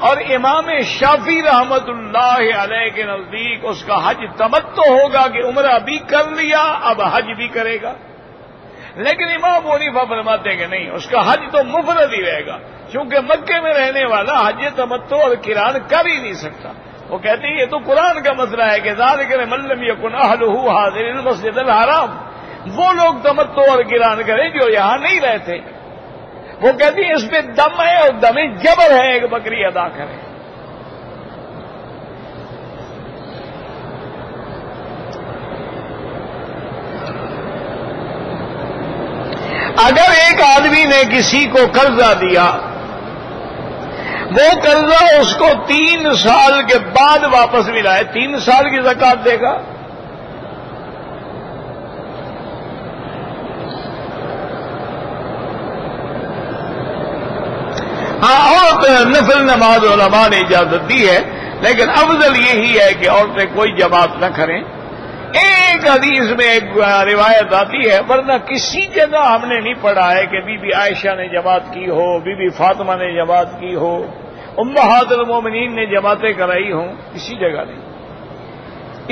اور امام شافعی رحمت اللہ علیہ کے نزدیک اس کا حج تمتع ہوگا کہ عمرہ بھی کر لیا اب حج بھی کرے گا. لیکن امام ابو حنیفہ فرماتے ہیں کہ نہیں, اس کا حج تو مفرد ہی رہے گا, کیونکہ مکے میں رہنے والا حج تمتع اور قران کر ہی نہیں سکتا. وہ کہتے ہیں یہ تو قرآن کا مسئلہ ہے کہ ذالک من لم یکن اہلہ حاضر المسجد الحرام, وہ لوگ تمتع اور قران کریں جو یہاں نہیں رہتے. وہ کہتی ہیں اس پہ دم ہے اور دم جبر ہے, ایک بکری ادا کریں. اگر ایک آدمی نے کسی کو قرضہ دیا, وہ قرضہ اس کو 3 سال کے بعد واپس ملا ہے, 3 سال کی زکات دے گا. ہاں, اور نفل نماز علماء نے اجازت دی ہے, لیکن افضل یہی ہے کہ عورتیں کوئی جماعت نہ کریں. ایک حدیث میں ایک روایت آتی ہے, ورنہ کسی جگہ ہم نے نہیں پڑھا ہے کہ بی بی عائشہ نے جماعت کی ہو, بی بی فاطمہ نے جماعت کی ہو, امہات المومنین نے جماعتیں کرائی ہوں, کسی جگہ نہیں.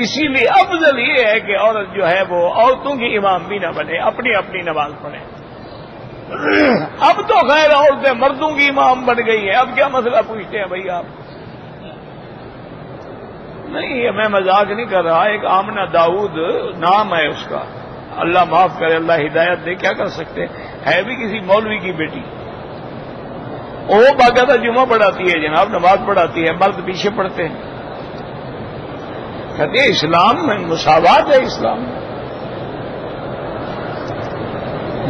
اسی لیے افضل یہ ہے کہ عورت جو ہے وہ عورتوں کی امام بھی نہ بنے، اپنی اپنی نماز پڑھے۔ اب تو خیر عورتیں مردوں کی امام بن گئی ہیں، اب کیا مسئلہ پوچھتے ہیں بھائی آپ؟ نہیں، میں مذاق نہیں کر رہا، ایک آمنہ داؤد نام ہے اس کا، اللہ معاف کرے، اللہ ہدایت دے، کیا کر سکتے، ہے بھی کسی مولوی کی بیٹی، وہ باقاعدہ جمعہ پڑھاتی ہے جناب، نماز پڑھاتی ہے، مرد پیچھے پڑھتے ہیں، کہتے ہیں اسلام میں مساوات ہے، اسلام میں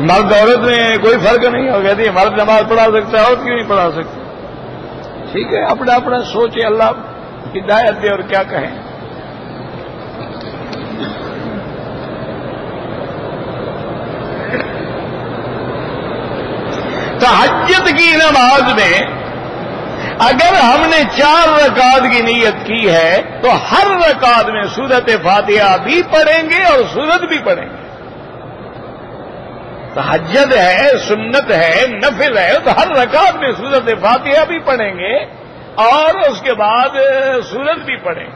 مرد عورت میں کوئی فرق نہیں ہو، کہتی ہے مرد نماز پڑھا سکتا ہے، عورت کیوں نہیں پڑھا سکتی؟ ٹھیک ہے، اپنا اپنا سوچے، اللہ ہدایت دے، اور کیا کہیں۔ تہجد کی نماز میں اگر ہم نے 4 رکعت کی نیت کی ہے تو ہر رکعت میں سورۃ فاتحہ بھی پڑھیں گے اور سورت بھی پڑھیں گے۔ تہجد ہے، سنت ہے، نفل ہے، تو ہر رکعت میں سورۃ فاتحہ بھی پڑھیں گے اور اس کے بعد سورت بھی پڑھیں۔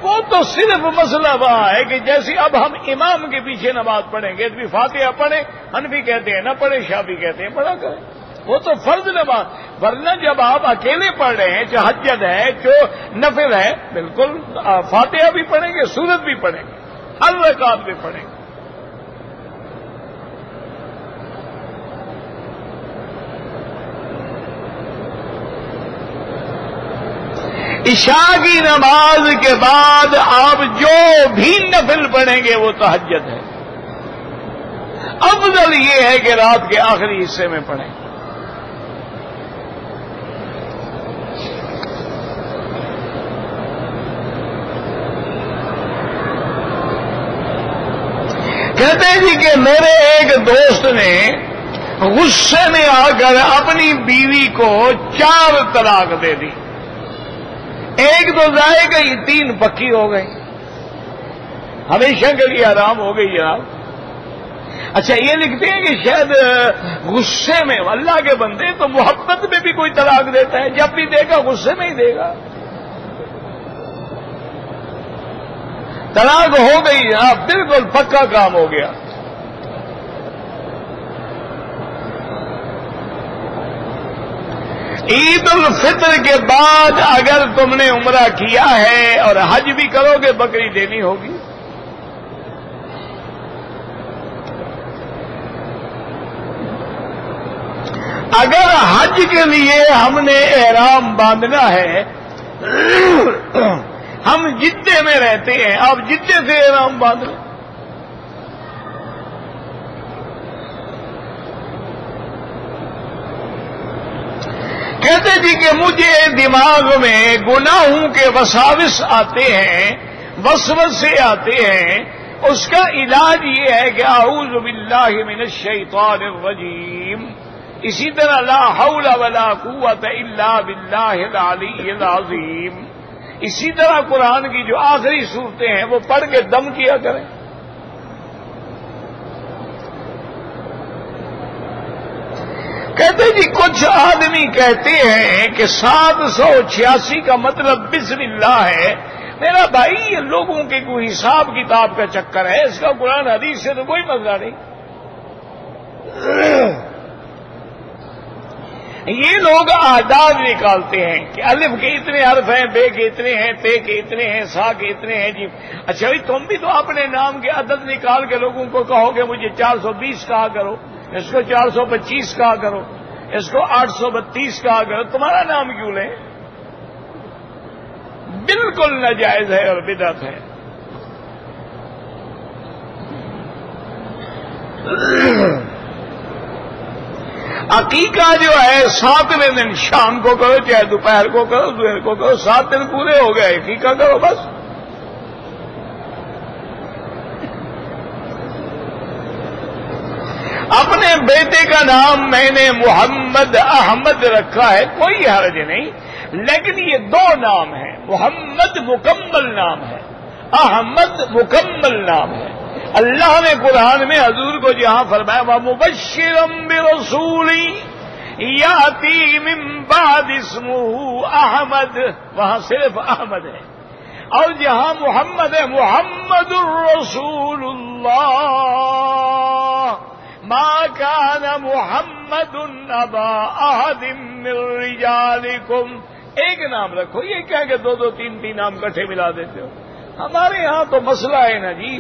وہ تو صرف مسئلہ وہاں ہے کہ جیسے اب ہم امام کے پیچھے نماز پڑھیں گے تو بھی فاتحہ پڑھیں، حنفی کہتے ہیں نہ پڑھیں، شافعی کہتے ہیں پڑھا کریں، وہ تو فرض نماز۔ ورنہ جب آپ اکیلے پڑھ رہے ہیں، تہجد ہے، جو نفل ہے، بالکل فاتحہ بھی پڑھیں گے، سورت بھی پڑھیں گے، ہر رکعت بھی پڑھیں گے۔ عشاء کی نماز کے بعد آپ جو بھی نفل پڑھیں گے وہ تہجد ہے۔ افضل یہ ہے کہ رات کے آخری حصے میں پڑھیں۔ کہتے ہیں جی کہ میرے ایک دوست نے غصے میں آ کر اپنی بیوی کو 4 طلاق دے دی، ایک تو ضائع گئی، 3 پکی ہو گئی، ہمیشہ کے لیے آرام ہو گئی جناب۔ اچھا یہ لکھتے ہیں کہ شاید غصے میں، اللہ کے بندے تو محبت میں بھی کوئی طلاق دیتا ہے، جب بھی دے گا غصے میں ہی دے گا۔ طلاق ہو گئی جناب، بالکل پکا کام ہو گیا۔ عید الفطر کے بعد اگر تم نے عمرہ کیا ہے اور حج بھی کرو گے، بکری دینی ہوگی۔ اگر حج کے لیے ہم نے احرام باندھنا ہے، ہم جدے میں رہتے ہیں، آپ جدے سے احرام باندھ لیں۔ کہتے جی کہ مجھے دماغ میں گناہوں کے وساوس آتے ہیں، وسوسے آتے ہیں، اس کا علاج یہ ہے کہ اعوذ باللہ من الشیطان الرجیم، اسی طرح لا حول ولا قوت الا باللہ العلی العظیم، اسی طرح قرآن کی جو آخری صورتیں ہیں وہ پڑھ کے دم کیا کریں۔ کہتے جی کچھ آدمی کہتے ہیں کہ 786 کا مطلب بسم اللہ ہے۔ میرا بھائی یہ لوگوں کے کوئی حساب کتاب کا چکر ہے، اس کا قرآن حدیث سے تو کوئی مسئلہ نہیں۔ یہ لوگ اعداد نکالتے ہیں کہ الف کے اتنے حرف ہیں، بے کے اتنے ہیں، تے کے اتنے ہیں، سا کے اتنے ہیں جی۔ اچھا بھائی تم بھی تو اپنے نام کے عدد نکال کے لوگوں کو کہو کہ مجھے 420 کہا کرو، اس کو 425 کہا کرو، اس کو 832 کہا کرو، تمہارا نام کیوں لیں؟ بالکل ناجائز ہے اور بدعت ہے۔ عقیقہ جو ہے 7ویں دن شام کو کرو، چاہے دوپہر کو کرو، دوپہر کو کرو، 7 دن پورے ہو گئے، عقیقہ کرو بس۔ اپنے بیٹے کا نام میں نے محمد احمد رکھا ہے، کوئی حرج نہیں، لیکن یہ 2 نام ہیں، محمد مکمل نام ہے، احمد مکمل نام ہے۔ اللہ نے قرآن میں حضور کو جہاں فرمایا وَمُبَشِّرًا بِرَسُولٍ يَأْتِي مِن بَعْدِ اسْمُهُ احمد، وہاں صرف احمد ہے۔ اور جہاں محمد ہے محمد الرسول اللہ ما كان محمد ابا احد من رجالکم. ایک نام رکھو، یہ کیا کہ دو دو تین تین نام کٹھے ملا دیتے ہو. ہمارے ہاں تو مسئلہ ہے نا جی،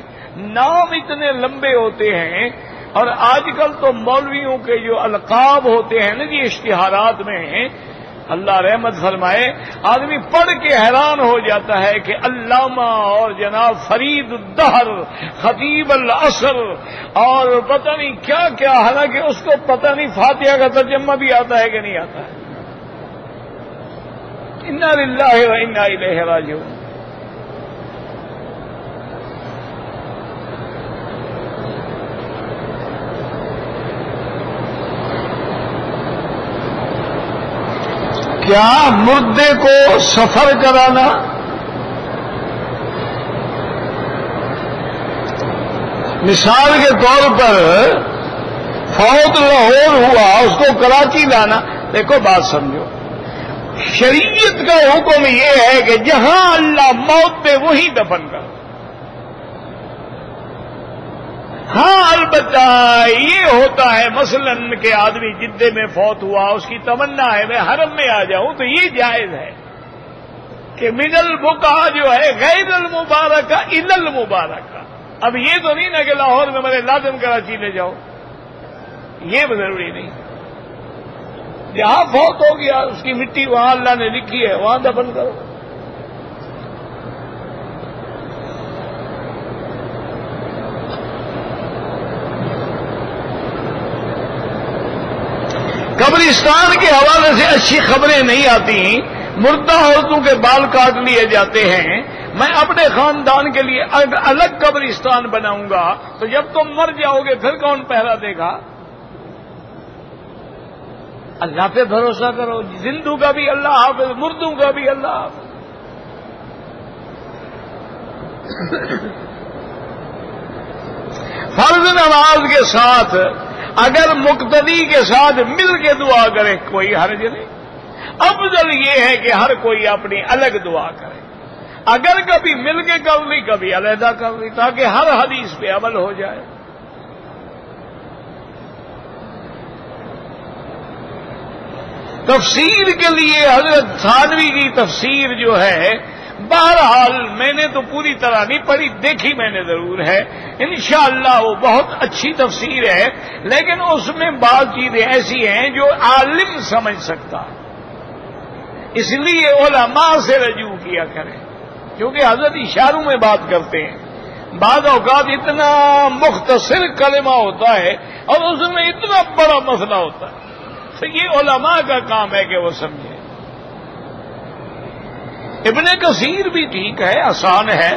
نام اتنے لمبے ہوتے ہیں، اور آج کل تو مولویوں کے جو القاب ہوتے ہیں نا جی اشتہارات میں، اللہ رحمت فرمائے، آدمی پڑھ کے حیران ہو جاتا ہے کہ علامہ اور جناب فرید الدہر، خطیب العصر، اور پتہ نہیں کیا کیا، حالانکہ اس کو پتہ نہیں فاتحہ کا ترجمہ بھی آتا ہے کہ نہیں آتا ہے. انا للہ و انا الیہ راجعون. کیا مردے کو سفر کرانا مثال کے طور پر فوت لاہور ہوا، اس کو کراچی لانا؟ دیکھو بات سمجھو، شریعت کا حکم یہ ہے کہ جہاں اللہ موت دے وہیں دفن کرو. ہاں البتہ یہ ہوتا ہے مثلا کہ آدمی جدے میں فوت ہوا، اس کی تمنا ہے میں حرم میں آ جاؤں، تو یہ جائز ہے کہ من البقاء جو ہے غیر المبارکہ الی المبارکہ. اب یہ تو نہیں نا کہ لاہور میں میرے لازم کراچی لے جاؤ، یہ ضروری نہیں. جہاں فوت ہو گیا اس کی مٹی وہاں اللہ نے لکھی ہے وہاں دفن کرو. قبرستان کے حوالے سے اچھی خبریں نہیں آتی، مردہ عورتوں کے بال کاٹ لیے جاتے ہیں. میں اپنے خاندان کے لیے الگ قبرستان بناؤں گا، تو جب تم مر جاؤ گے پھر کون پہرا دے گا؟ اللہ پہ بھروسہ کرو، زندوں کا بھی اللہ حافظ، مردوں کا بھی اللہ حافظ. فرض نماز کے ساتھ اگر مقتدی کے ساتھ مل کے دعا کرے کوئی حرج نہیں. افضل یہ ہے کہ ہر کوئی اپنی الگ دعا کرے، اگر کبھی مل کے کر لی کبھی علیحدہ کر لی، تاکہ ہر حدیث پہ عمل ہو جائے. تفسیر کے لیے حضرت تھانوی کی تفسیر جو ہے، بہرحال میں نے تو پوری طرح نہیں پڑھی، دیکھی میں نے ضرور ہے، انشاءاللہ وہ بہت اچھی تفسیر ہے، لیکن اس میں بعض چیزیں ایسی ہیں جو عالم سمجھ سکتا ہے. اس لیے علماء سے رجوع کیا کریں، کیونکہ حضرت اشاروں میں بات کرتے ہیں. بعض اوقات اتنا مختصر کلمہ ہوتا ہے اور اس میں اتنا بڑا مسئلہ ہوتا ہے، تو یہ علماء کا کام ہے کہ وہ سمجھیں. ابن کثیر بھی ٹھیک ہے، آسان ہے،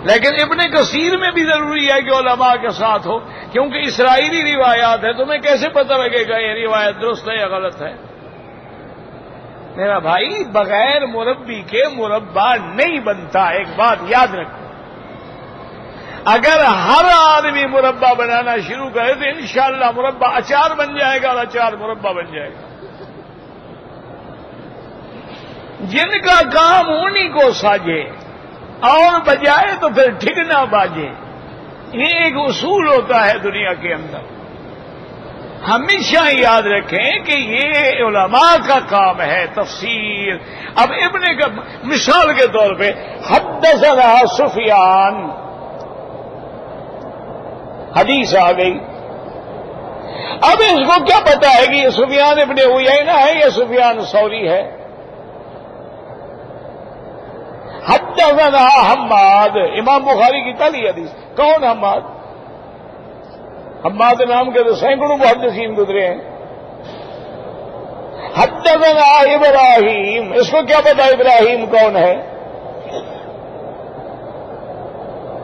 لیکن ابن کثیر میں بھی ضروری ہے کہ علماء کے ساتھ ہو، کیونکہ اسرائیلی روایات ہے. تمہیں کیسے پتہ لگے گا یہ روایت درست ہے یا غلط ہے؟ میرا بھائی بغیر مربی کے مربع نہیں بنتا. ایک بات یاد رکھو، اگر ہر آدمی مربع بنانا شروع کرے تو انشاءاللہ مربع اچار بن جائے گا اور اچار مربع بن جائے گا. جن کا کام انہی کو ساجے اور بجائے تو پھر ٹھیک نہ باجے. یہ ایک اصول ہوتا ہے دنیا کے اندر، ہمیشہ یاد رکھیں کہ یہ علماء کا کام ہے تفسیر. اب ابن کا مثال کے طور پہ حدثنا سفیان، حدیث آ گئی. اب اس کو کیا پتا ہے کہ یہ سفیان ابن عیینہ ہے یا سفیان ثوری ہے؟ حدثنا حماد، امام بخاری کی پہلی حدیث. کون حماد؟ حماد نام کے تو سینکڑوں محدثین گزرے ہیں. حدثنا ابراہیم، اس کو کیا پتا ابراہیم کون ہے؟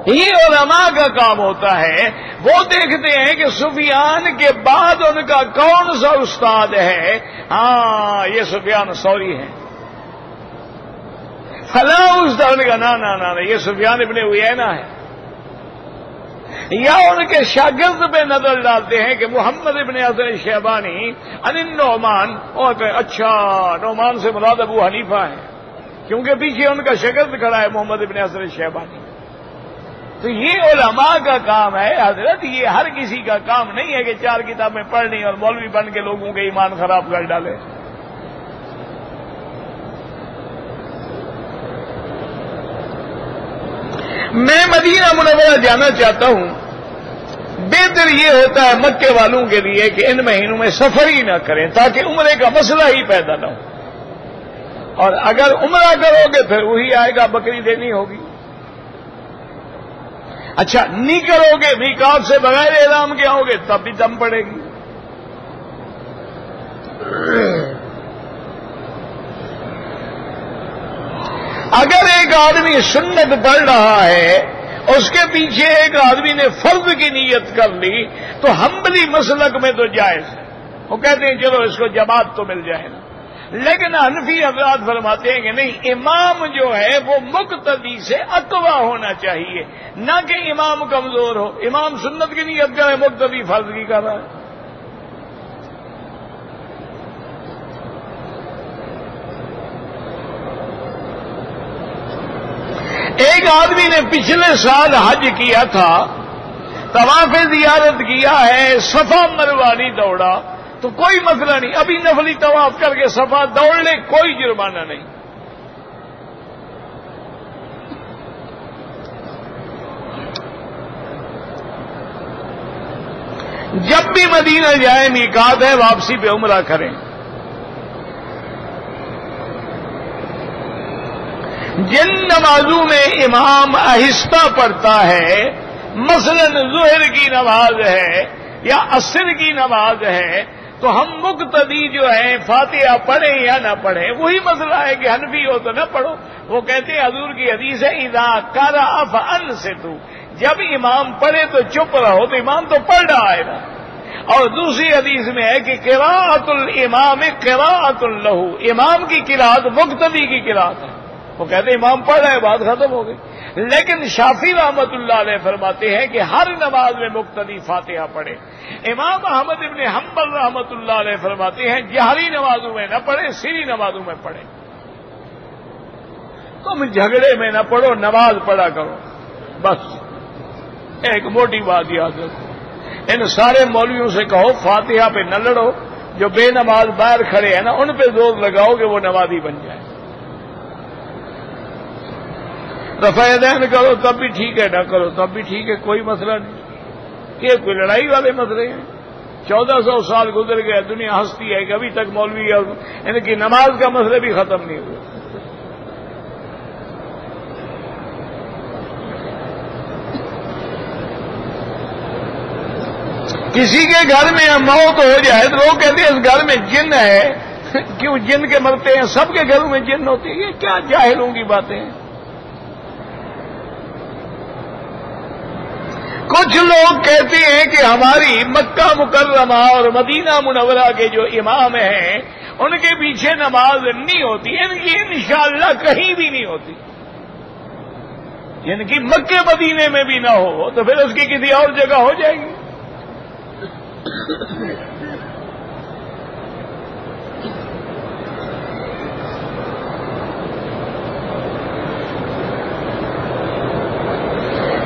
یہ علماء کا کام ہوتا ہے، وہ دیکھتے ہیں کہ سفیان کے بعد ان کا کون سا استاد ہے. ہاں یہ سفیان ثوری ہیں. فلاں استاد کا نا یہ سفیان ابن عیینہ ہے. یا ان کے شاگرد پہ نظر ڈالتے ہیں کہ محمد ابن حسن شیبانی عن النعمان، اور کہ اچھا نعمان سے مراد ابو حنیفہ ہے، کیونکہ پیچھے ان کا شاگرد کھڑا ہے محمد ابن حسن شیبانی. تو یہ علماء کا کام ہے حضرت، یہ ہر کسی کا کام نہیں ہے کہ 4 کتابیں پڑھنی اور مولوی بن کے لوگوں کے ایمان خراب کر ڈالے. میں مدینہ منورہ جانا چاہتا ہوں. بہتر یہ ہوتا ہے مکے والوں کے لیے کہ ان مہینوں میں سفر ہی نہ کریں تاکہ عمرے کا مسئلہ ہی پیدا نہ ہو. اور اگر عمرہ کرو گے پھر وہی آئے گا، بکری دینی ہوگی. اچھا نہیں کرو گے، میقات سے بغیر احرام کے آؤ گے تب بھی دم پڑے گی. اگر ایک آدمی سنت پڑھ رہا ہے، اس کے پیچھے ایک آدمی نے فرض کی نیت کر لی تو حنبلی مسلک میں تو جائز ہے، وہ کہتے ہیں چلو اس کو جماعت تو مل جائے گا. لیکن حنفی حضرات فرماتے ہیں کہ نہیں، امام جو ہے وہ مقتدی سے اقویٰ ہونا چاہیے، نہ کہ امام کمزور ہو. امام سنت کی نیت کرے، مقتدی فرض کی کر رہا ہے. ایک آدمی نے پچھلے سال حج کیا تھا، طواف زیارت کیا ہے، صفا مروہ نہیں دوڑا تو کوئی مسئلہ نہیں، ابھی نفلی طواف کر کے صفا دوڑ لے، کوئی جرمانہ نہیں. جب بھی مدینہ جائیں میقات ہے، واپسی پہ عمرہ کریں. جن نمازوں میں امام آہستہ پڑھتا ہے، مثلا ظہر کی نماز ہے یا عصر کی نماز ہے، تو ہم مقتدی جو ہیں فاتحہ پڑھیں یا نہ پڑھیں. وہی مسئلہ ہے کہ حنفی ہو تو نہ پڑھو. وہ کہتے ہیں حضور کی حدیث ہے اذا قرأ فانصتوا، جب امام پڑھے تو چپ رہو. تو امام تو پڑھ رہا ہے نا. اور دوسری حدیث میں ہے کہ قراءۃ الامام قراءۃ لہ، امام کی قراءت مقتدی کی قراءت ہے. وہ کہتے ہیں امام پڑھ رہا ہے، بات ختم ہو گئی. لیکن شافعی رحمت اللہ علیہ فرماتے ہیں کہ ہر نماز میں مقتدی فاتحہ پڑھے. امام احمد ابن حنبل رحمت اللہ علیہ فرماتے ہیں جہری نمازوں میں نہ پڑھے، سری نمازوں میں پڑھے. تم جھگڑے میں نہ پڑھو، نماز پڑھا کرو بس. ایک موٹی بات یاد رکھو، ان سارے مولویوں سے کہو فاتحہ پہ نہ لڑو. جو بے نماز باہر کھڑے ہیں نا، ان پہ زور لگاؤ کہ وہ نمازی بن جائے. رفع یدین کرو تب بھی ٹھیک ہے، نہ کرو تب بھی ٹھیک ہے، کوئی مسئلہ نہیں. یہ کوئی لڑائی والے مسئلے ہیں. 1400 سال گزر گئے، دنیا ہنستی ہے کہ ابھی تک مولوی اور ان کی نماز کا مسئلہ بھی ختم نہیں ہوا. کسی کے گھر میں موت ہو جائے تو لوگ کہتے ہیں اس گھر میں جن ہے. کیوں جن کے مرتے ہیں؟ سب کے گھروں میں جن ہوتے ہیں. یہ کیا جاہلوں کی باتیں ہیں. کچھ لوگ کہتے ہیں کہ ہماری مکہ مکرمہ اور مدینہ منورہ کے جو امام ہیں ان کے پیچھے نماز نہیں ہوتی. ان کی انشاءاللہ کہیں بھی نہیں ہوتی. جن کی مکے مدینے میں بھی نہ ہو تو پھر اس کی کسی اور جگہ ہو جائے گی.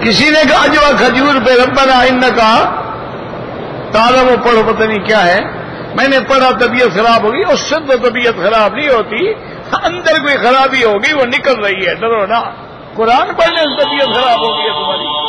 کسی نے کہا جو کھجور پہ ربنا انکا تعلم و پڑھو، پتہ نہیں کیا ہے. میں نے پڑھا طبیعت خراب ہوگی. اس سے تو طبیعت خراب نہیں ہوتی، اندر کوئی خرابی ہوگی وہ نکل رہی ہے. ڈرو نا، قرآن پڑھنے سے طبیعت خراب ہوگی ہے تمہاری.